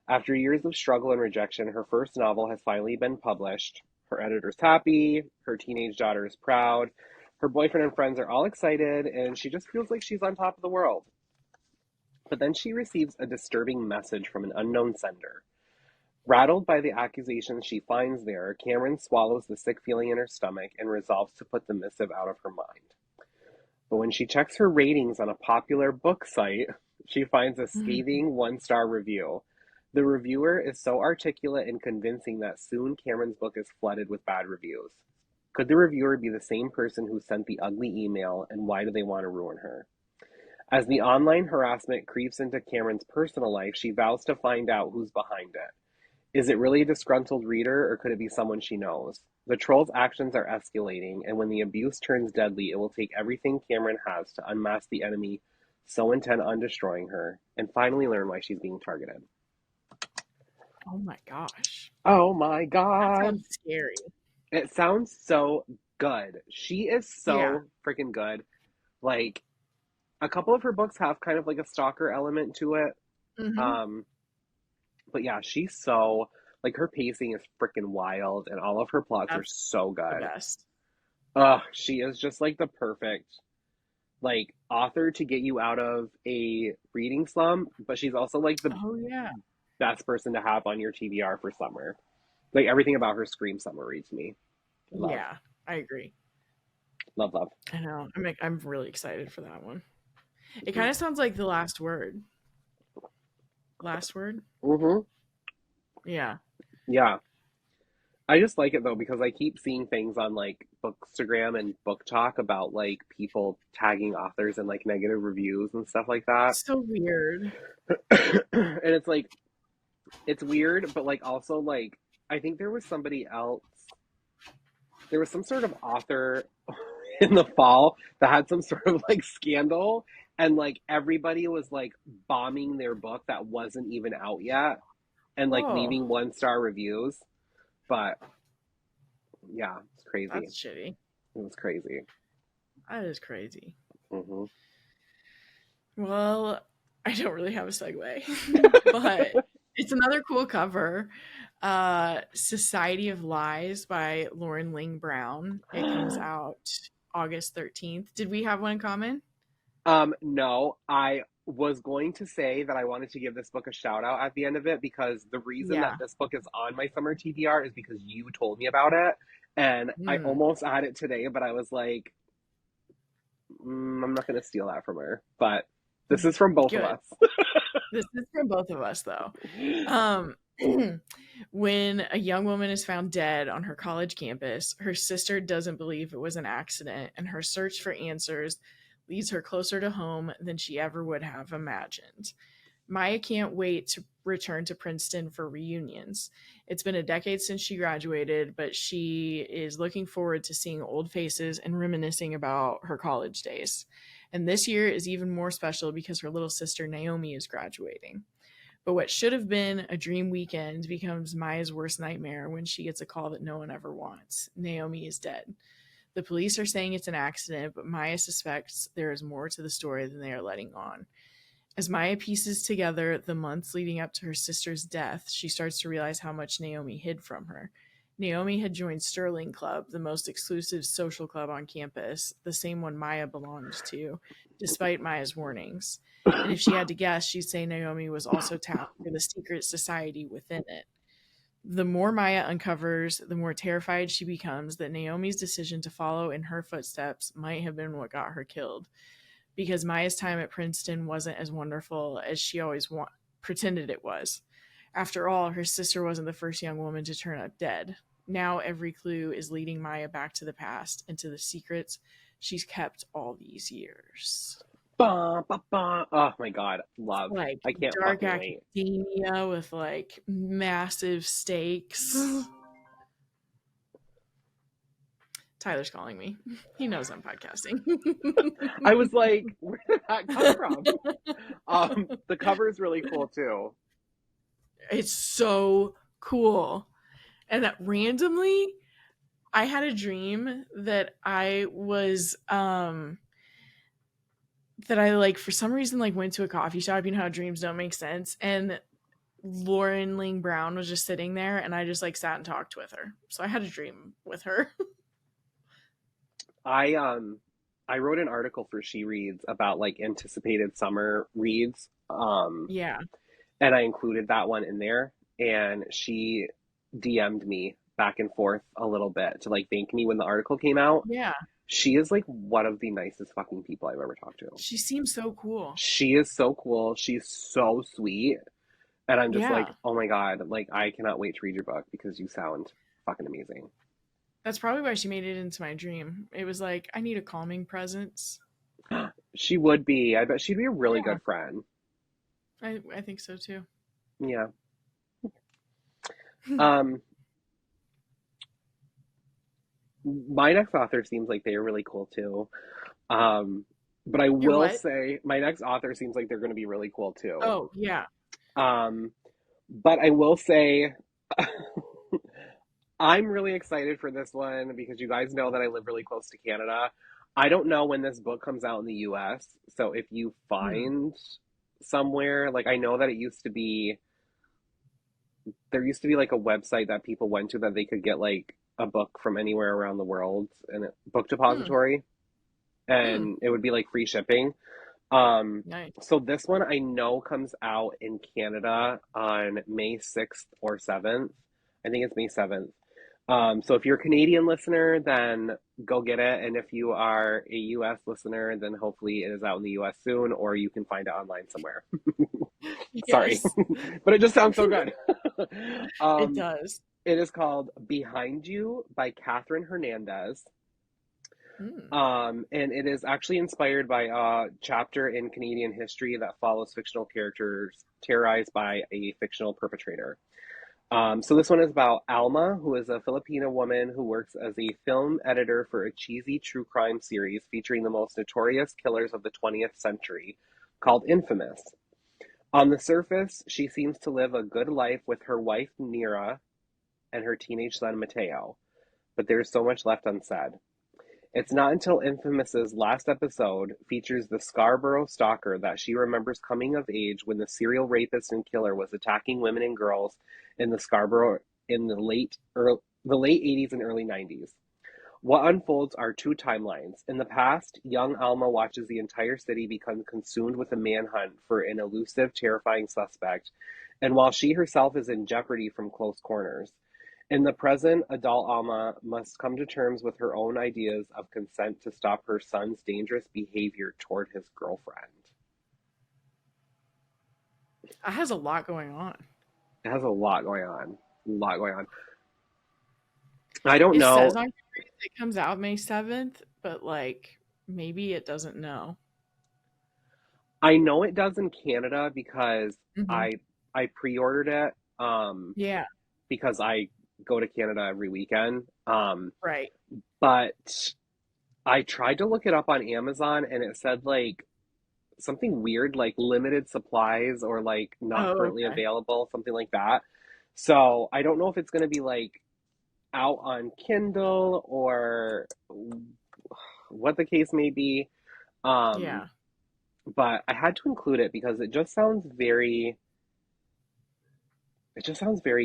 After years of struggle and rejection, her first novel has finally been published. Her editor's happy, her teenage daughter is proud, her boyfriend and friends are all excited, and she just feels like she's on top of the world. But then she receives a disturbing message from an unknown sender. Rattled by the accusations she finds there, Cameron swallows the sick feeling in her stomach and resolves to put the missive out of her mind. But when she checks her ratings on a popular book site, she finds a scathing one-star review. The reviewer is so articulate and convincing that soon Cameron's book is flooded with bad reviews. Could the reviewer be the same person who sent the ugly email, and why do they want to ruin her? As the online harassment creeps into Cameron's personal life, she vows to find out who's behind it. Is it really a disgruntled reader, or could it be someone she knows? The troll's actions are escalating, and when the abuse turns deadly, it will take everything Cameron has to unmask the enemy so intent on destroying her, and finally learn why she's being targeted. Oh my gosh. Oh my That god! sounds scary. It sounds so good. She is Yeah. so freaking good. Like, a couple of her books have kind of like a stalker element to it. Mm-hmm. Um, but yeah, she's so, like, her pacing is freaking wild, and all of her plots are That's so the good. best. She is just like the perfect like author to get you out of a reading slump, but she's also like the Oh yeah. best person to have on your TBR for summer. Like everything about her screams summer reads me. Love, Yeah. I agree. love, love. I know. I'm really excited for that one. It kind Mm-hmm. of sounds like the last word. Last word? Mm-hmm. Yeah. Yeah, I just like it though because I keep seeing things on like Bookstagram and Book Talk about like people tagging authors in like negative reviews and stuff like that. So weird. And it's like it's weird, but like also like I think there was somebody else, there was some sort of author in the fall that had some sort of like scandal, and like everybody was like bombing their book that wasn't even out yet and like Oh, leaving one-star reviews. But yeah, it's crazy. that's shitty. It was crazy. That is crazy. Hmm. Well, I don't really have a segue, but it's another cool cover. Society of Lies by Lauren Ling Brown. It comes out August 13th. Did we have one in common? No, I was going to say that I wanted to give this book a shout out at the end of it because the reason that Yeah. this book is on my summer TBR is because you told me about it. And I Mm, almost had it today, but I was like, I'm not going to steal that from her. But this is from both of good. us. This is from both of us, though. Um, when a young woman is found dead on her college campus, her sister doesn't believe it was an accident, and her search for answers leads her closer to home than she ever would have imagined. Maya can't wait to return to Princeton for reunions. It's been a decade since she graduated, but she is looking forward to seeing old faces and reminiscing about her college days. And this year is even more special because her little sister Naomi is graduating. But what should have been a dream weekend becomes Maya's worst nightmare when she gets a call that no one ever wants. Naomi is dead. The police are saying it's an accident, but Maya suspects there is more to the story than they are letting on. As Maya pieces together the months leading up to her sister's death, she starts to realize how much Naomi hid from her. Naomi had joined Sterling Club, the most exclusive social club on campus, the same one Maya belonged to, despite Maya's warnings. And if she had to guess, she'd say Naomi was also tapped for the secret society within it. The more Maya uncovers, the more terrified she becomes that Naomi's decision to follow in her footsteps might have been what got her killed, because Maya's time at Princeton wasn't as wonderful as she always pretended it was. After all, her sister wasn't the first young woman to turn up dead. Now every clue is leading Maya back to the past and to the secrets she's kept all these years. Bah, bah, bah. Oh my God, love. Like I can't dark fucking wait. academia with like massive stakes. Tyler's calling me. He knows I'm podcasting. I was like, where did that come from? The cover is really cool too. It's so cool. And that randomly, I had a dream that that I like for some reason like went to a coffee shop. You know how dreams don't make sense, and Lauren Ling Brown was just sitting there, and I just like sat and talked with her. So I had a dream with her. I wrote an article for She Reads about like anticipated summer reads. Yeah, And I included that one in there. And she DM'd me back and forth a little bit to like thank me when the article came out. yeah. She is like one of the nicest fucking people I've ever talked to. She seems so cool. She is so cool. She's so sweet. And I'm just like, Yeah, oh my God, like I cannot wait to read your book because you sound fucking amazing. that's probably why she made it into my dream. It was like I need a calming presence. She would be. I bet she'd be a really Yeah, good friend. I think so too. Yeah. Um, my next author seems like they're really cool too. Um, but I You're will what? say my next author seems like they're going to be really cool too. Oh yeah, Um, but I will say I'm really excited for this one because you guys know that I live really close to Canada. I don't know when this book comes out in the US, so if you hmm. find somewhere, like I know that it used to be there used to be like a website that people went to that they could get like a book from anywhere around the world and a book Hmm. depository Hmm. and it would be like free shipping. Um, Nice. so this one I know comes out in Canada on May 6th or 7th. I think it's May 7th. So if you're a Canadian listener, then go get it. And if you are a US listener, then hopefully it is out in the US soon, or you can find it online somewhere. Sorry, Yes, but it just sounds so good. it um, does. it is called Behind You by Catherine Hernandez. Hmm. And it is actually inspired by a chapter in Canadian history that follows fictional characters terrorized by a fictional perpetrator. So this one is about Alma, who is a Filipino woman who works as a film editor for a cheesy true crime series featuring the most notorious killers of the 20th century called Infamous. On the surface, she seems to live a good life with her wife Nira and her teenage son Mateo, but there is so much left unsaid. It's not until Infamous's last episode features the Scarborough stalker that she remembers coming of age when the serial rapist and killer was attacking women and girls in the Scarborough in the late 80s and early 90s. What unfolds are two timelines. In the past, young Alma watches the entire city become consumed with a manhunt for an elusive, terrifying suspect, and while she herself is in jeopardy from close corners. In the present, adult Alma must come to terms with her own ideas of consent to stop her son's dangerous behavior toward his girlfriend. It has a lot going on. It has a lot going on. A lot going on. I don't It says know. on Goodreads it comes out May 7th, but like maybe it doesn't know. I know it does in Canada because Hmm. I I pre-ordered it Yeah, because I go to Canada every weekend. right. But I tried to look it up on Amazon and it said like something weird like limited supplies or like not Oh, currently okay. available, something like that. So I don't know if it's going to be like out on Kindle or what the case may be. Um, Yeah. but I had to include it because it just sounds very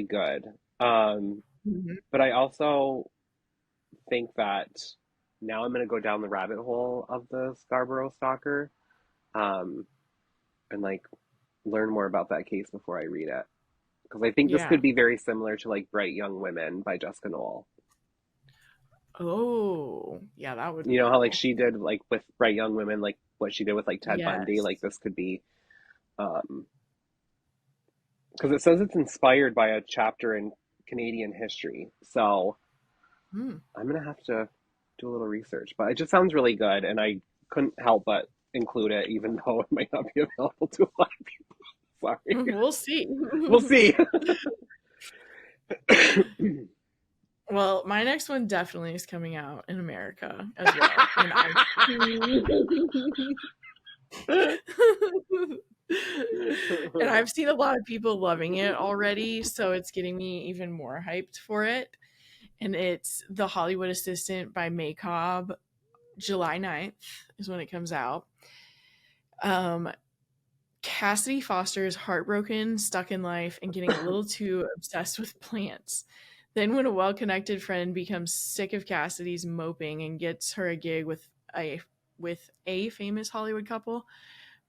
good. Um, Hmm. but I also think that now I'm going to go down the rabbit hole of the Scarborough Stalker, um, and like learn more about that case before I read it. Because I think this Yeah. could be very similar to like Bright Young Women by Jessica Knoll. Oh, yeah, that would You be know how like cool. she did like with Bright Young Women, like what she did with like Ted Bundy, Yes. like this could be um because it says it's inspired by a chapter in Canadian history. So Hmm. I'm gonna have to do a little research, but it just sounds really good, and I couldn't help but include it, even though it might not be available to a lot of people. Sorry, We'll see. we'll see. Well, my next one definitely is coming out in America as well, and I and I've seen a lot of people loving it already, so it's getting me even more hyped for it. And it's The Hollywood Assistant by May Cobb. July 9th is when it comes out. Um, Cassidy Foster is heartbroken, stuck in life, and getting a little too obsessed with plants. Then, when a well connected friend becomes sick of Cassidy's moping and gets her a gig a with a famous Hollywood couple,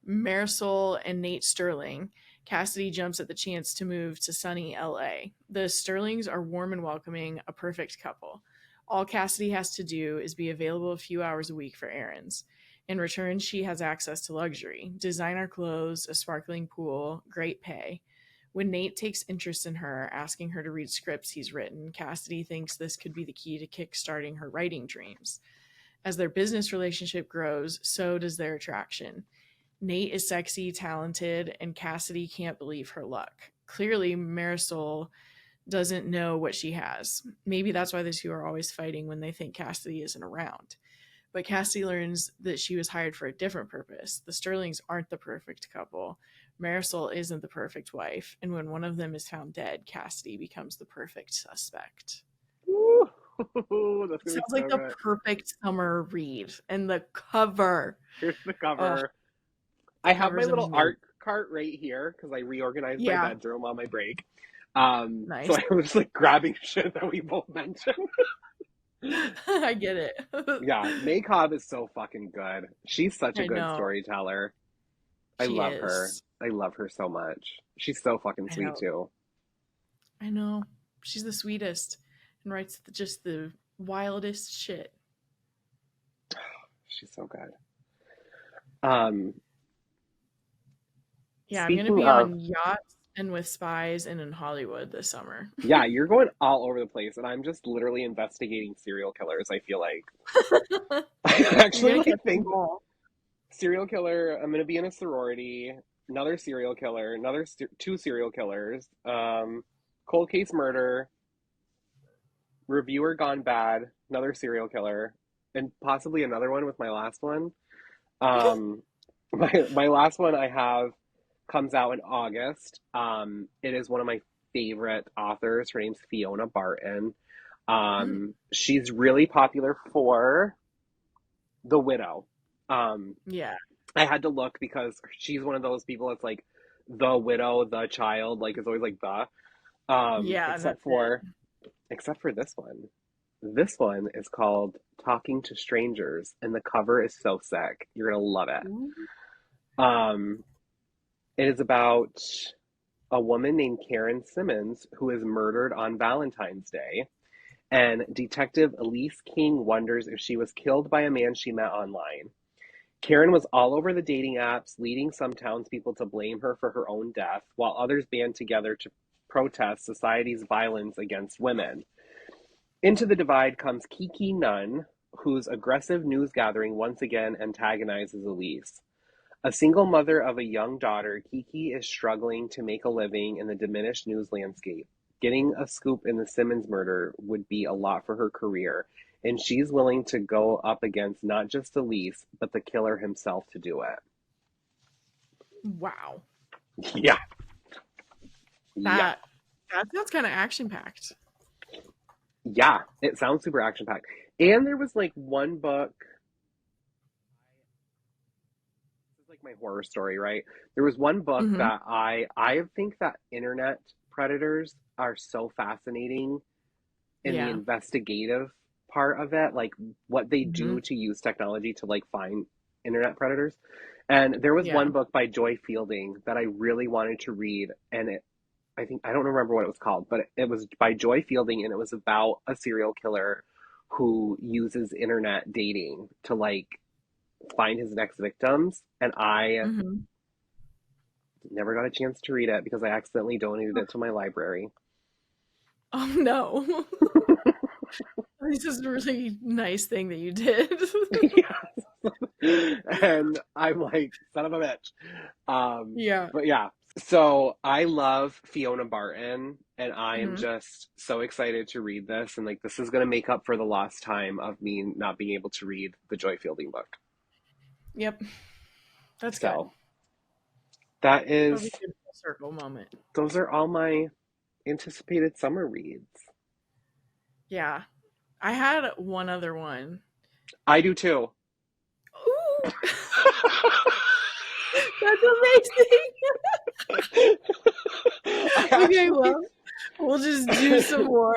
Marisol and Nate Sterling, Cassidy jumps at the chance to move to sunny LA. The Sterlings are warm and welcoming, a perfect couple. All Cassidy has to do is be available a few hours a week for errands. In return, she has access to luxury, designer clothes, a sparkling pool, great pay. When Nate takes interest in her, asking her to read scripts he's written, Cassidy thinks this could be the key to kickstarting her writing dreams. As their business relationship grows, so does their attraction. Nate is sexy, talented, and Cassidy can't believe her luck. Clearly, Marisol doesn't know what she has. Maybe that's why the two are always fighting when they think Cassidy isn't around. But Cassidy learns that she was hired for a different purpose. The Sterlings aren't the perfect couple. Marisol isn't the perfect wife. And when one of them is found dead, Cassidy becomes the perfect suspect. Ooh, that's gonna be Sounds like so the good. perfect summer read. And the cover. Here's the Oh, cover. the I have my cover's little amazing. art cart right here because I reorganized my Yeah, bedroom on my break. So nice. I was like grabbing shit that we both mentioned. I get it. Yeah, May Cobb is so fucking good. She's such a I good know. storyteller. I She love her. is. I love her so much. She's so fucking I sweet know. too. I know. She's the sweetest and writes just the wildest shit. She's so good. Um, Yeah, I'm going to Speaking be of, on yachts and with spies and in Hollywood this summer. yeah, you're going all over the place, and I'm just literally investigating serial killers. I feel like I You're actually going to like catch them think all. serial killer. I'm gonna be in a sorority. Another serial killer. Two serial killers. Cold case murder. Reviewer gone bad. Another serial killer, and possibly another one with my last one. Um, my last one I have comes out in August. It is one of my favorite authors. Her name's Fiona Barton. Mm, She's really popular for The Widow. Um, yeah. I had to look because she's one of those people that's like the widow, the child, like it's always like the. Yeah, and that's it. Except for this one. This one is called Talking to Strangers, and the cover is so sick. You're gonna love it. Ooh. Um, it is about a woman named Karen Simmons who is murdered on Valentine's Day, and Detective Elise King wonders if she was killed by a man she met online. Karen was all over the dating apps, leading some townspeople to blame her for her own death, while others band together to protest society's violence against women. Into the divide comes Kiki Nunn, whose aggressive news gathering once again antagonizes Elise. A single mother of a young daughter, Kiki is struggling to make a living in the diminished news landscape. Getting a scoop in the Simmons murder would be a lot for her career, and she's willing to go up against not just Elise, but the killer himself to do it. Wow. Yeah, yeah, That that sounds kind of action packed. yeah. It sounds super action packed. And there was like one book. This is like my horror story, right? There was one book Hmm. that I think that internet predators are so fascinating in the Yeah. investigative part of it, like what they Hmm. do to use technology to like find internet predators. And there was Yeah. one book by Joy Fielding that I really wanted to read, and I think I don't remember what it was called, but it was by Joy Fielding, and it was about a serial killer who uses internet dating to like find his next victims. And I Hmm. Never got a chance to read it because I accidentally donated it to my library. Oh no. This is a really nice thing that you did. Yeah. And I'm like, son of a bitch. Yeah. But yeah, so I love Fiona Barton, and I am Hmm. just so excited to read this. And like, this is going to make up for the lost time of me not being able to read the Joy Fielding book. Yep. That's good. So that That'll be is, a good full circle moment. those are all my anticipated summer reads. Yeah. I had one other one. I do too. Ooh. That's amazing. I Okay, actually, well, we'll just do some more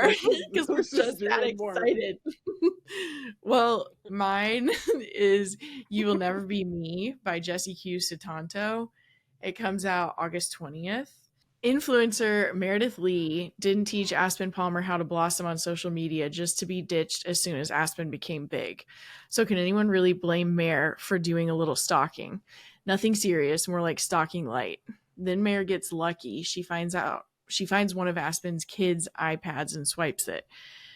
because we're let's just just do that one more. excited. Well, mine is You Will Never Be Me by Jesse Q. Sutanto. It comes out August 20th. Influencer Meredith Lee didn't teach Aspen Palmer how to blossom on social media just to be ditched as soon as Aspen became big. So, can anyone really blame Mare for doing a little stalking? Nothing serious, more like stalking light. Then Mare gets lucky. She finds one of Aspen's kids' iPads and swipes it.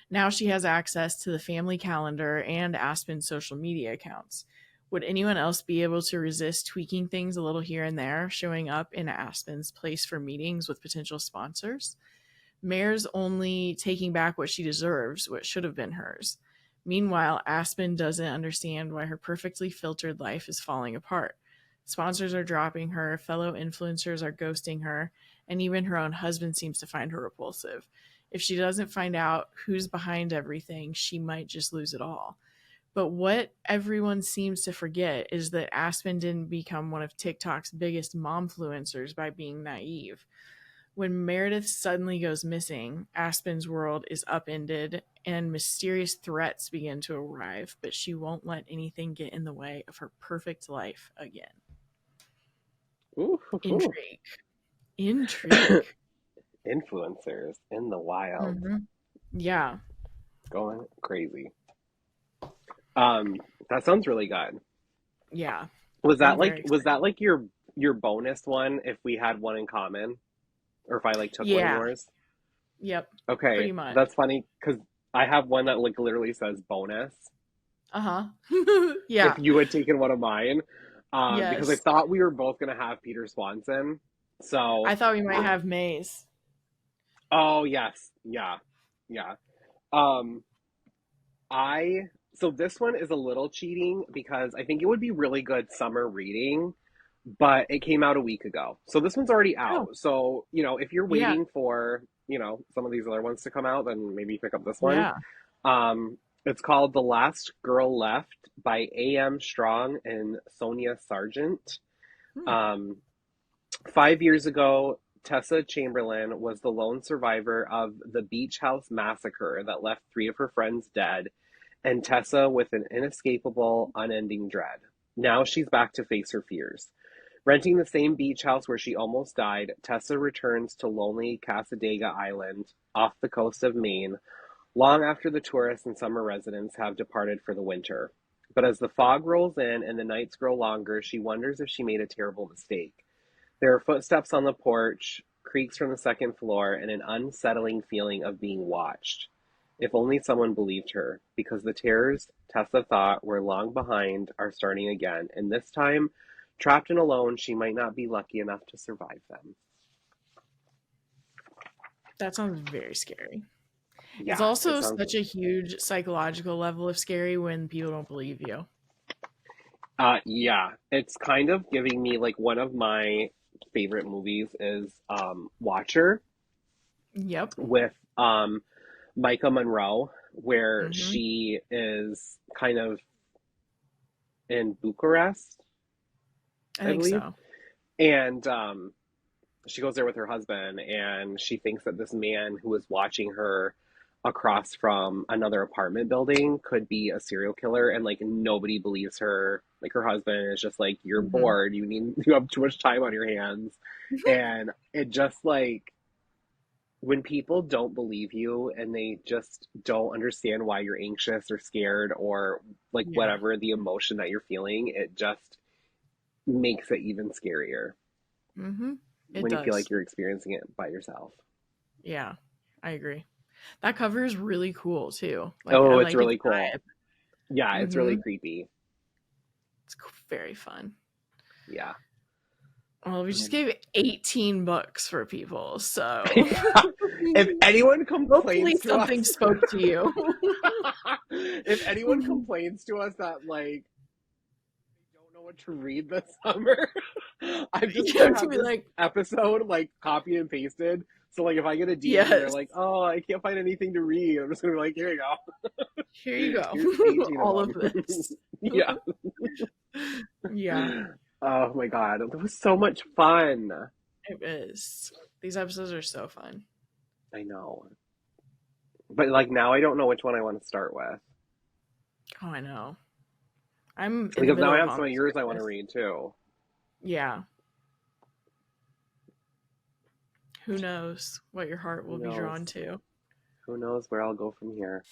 Now she has access to the family calendar and Aspen's social media accounts. Would anyone else be able to resist tweaking things a little here and there, showing up in Aspen's place for meetings with potential sponsors? Mare's only taking back what she deserves, what should have been hers. Meanwhile, Aspen doesn't understand why her perfectly filtered life is falling apart. Sponsors are dropping her, fellow influencers are ghosting her, and even her own husband seems to find her repulsive. If she doesn't find out who's behind everything, she might just lose it all. But what everyone seems to forget is that Aspen didn't become one of TikTok's biggest momfluencers by being naive. When Meredith suddenly goes missing, Aspen's world is upended and mysterious threats begin to arrive, but she won't let anything get in the way of her perfect life again. Ooh, hoo, hoo. Intrigue. Intrigue. Influencers in the wild, Mm-hmm. Yeah. going crazy. Um, that sounds really good. Yeah. Was I'm that very excited. like your bonus one if we had one in common, or if I like took one of Yeah. yours? Yep. Okay, Pretty much. that's funny because I have one that like literally says bonus. Uh huh. If Yeah. you had taken one of mine, because I Yes. thought we were both gonna have Peter Swanson. So, I thought we might have Maze. oh yes, yeah, yeah. Um, I so this one is a little cheating because I think it would be really good summer reading, but it came out a week ago. So this one's already Oh, out. So, if you're yeah. waiting for, some of these other ones to come out, then maybe pick up this one. Yeah. It's called The Last Girl Left by A.M. Strong and Sonia Sargent. Hmm. Um, 5 years ago, Tessa Chamberlain was the lone survivor of the beach house massacre that left three of her friends dead and Tessa with an inescapable, unending dread. Now she's back to face her fears. Renting the same beach house where she almost died, Tessa returns to lonely Cassadaga Island off the coast of Maine long after the tourists and summer residents have departed for the winter. But as the fog rolls in and the nights grow longer, she wonders if she made a terrible mistake. There are footsteps on the porch, creaks from the second floor, and an unsettling feeling of being watched. If only someone believed her, because the terrors Tessa thought were long behind are starting again, and this time, trapped and alone, she might not be lucky enough to survive them. That sounds very scary. It's Yeah, it also sounds. such a huge psychological level of scary when people don't believe you. Yeah, it's kind of giving me like one of my favorite movies is Watcher Yep. with Micah Monroe, where Mm-hmm. she is kind of in Bucharest, I I think believe. so. And she goes there with her husband, and she thinks that this man who is watching her across from another apartment building could be a serial killer. And like nobody believes her. Like her husband is just like, you're Mm-hmm. bored, you have too much time on your hands. And it just like when people don't believe you and they just don't understand why you're anxious or scared or like Yeah. whatever the emotion that you're feeling, it just makes it even scarier. Mm-hmm. It when you feel does. like you're experiencing it by yourself. Yeah, I agree. That cover is really cool too. Like I Oh, it's like its really cool. Yeah, vibe. it's really creepy. It's very fun. Yeah. Well, we just Um, gave 18 books for people, so if anyone hopefully complains to something us, spoke to you. if anyone complains to us that like they don't know what to read this summer, I'm just You gonna have to have be this like, episode like copied and pasted. So like if I get a DM and they're yes, like, "Oh, I can't find anything to read," I'm just gonna be like, "Here you go. here you go. Here's 18 of All of them." this. Yeah. Yeah, Oh my god, it was so much fun. it is. These episodes are so fun. I know. But like now I don't know which one I want to start with. Oh, I know. I'm in the Because now middle I of have some of almost yours I reading want to this. read too. Yeah. Who knows what your heart Who will be knows? drawn to? Who knows where I'll go from here?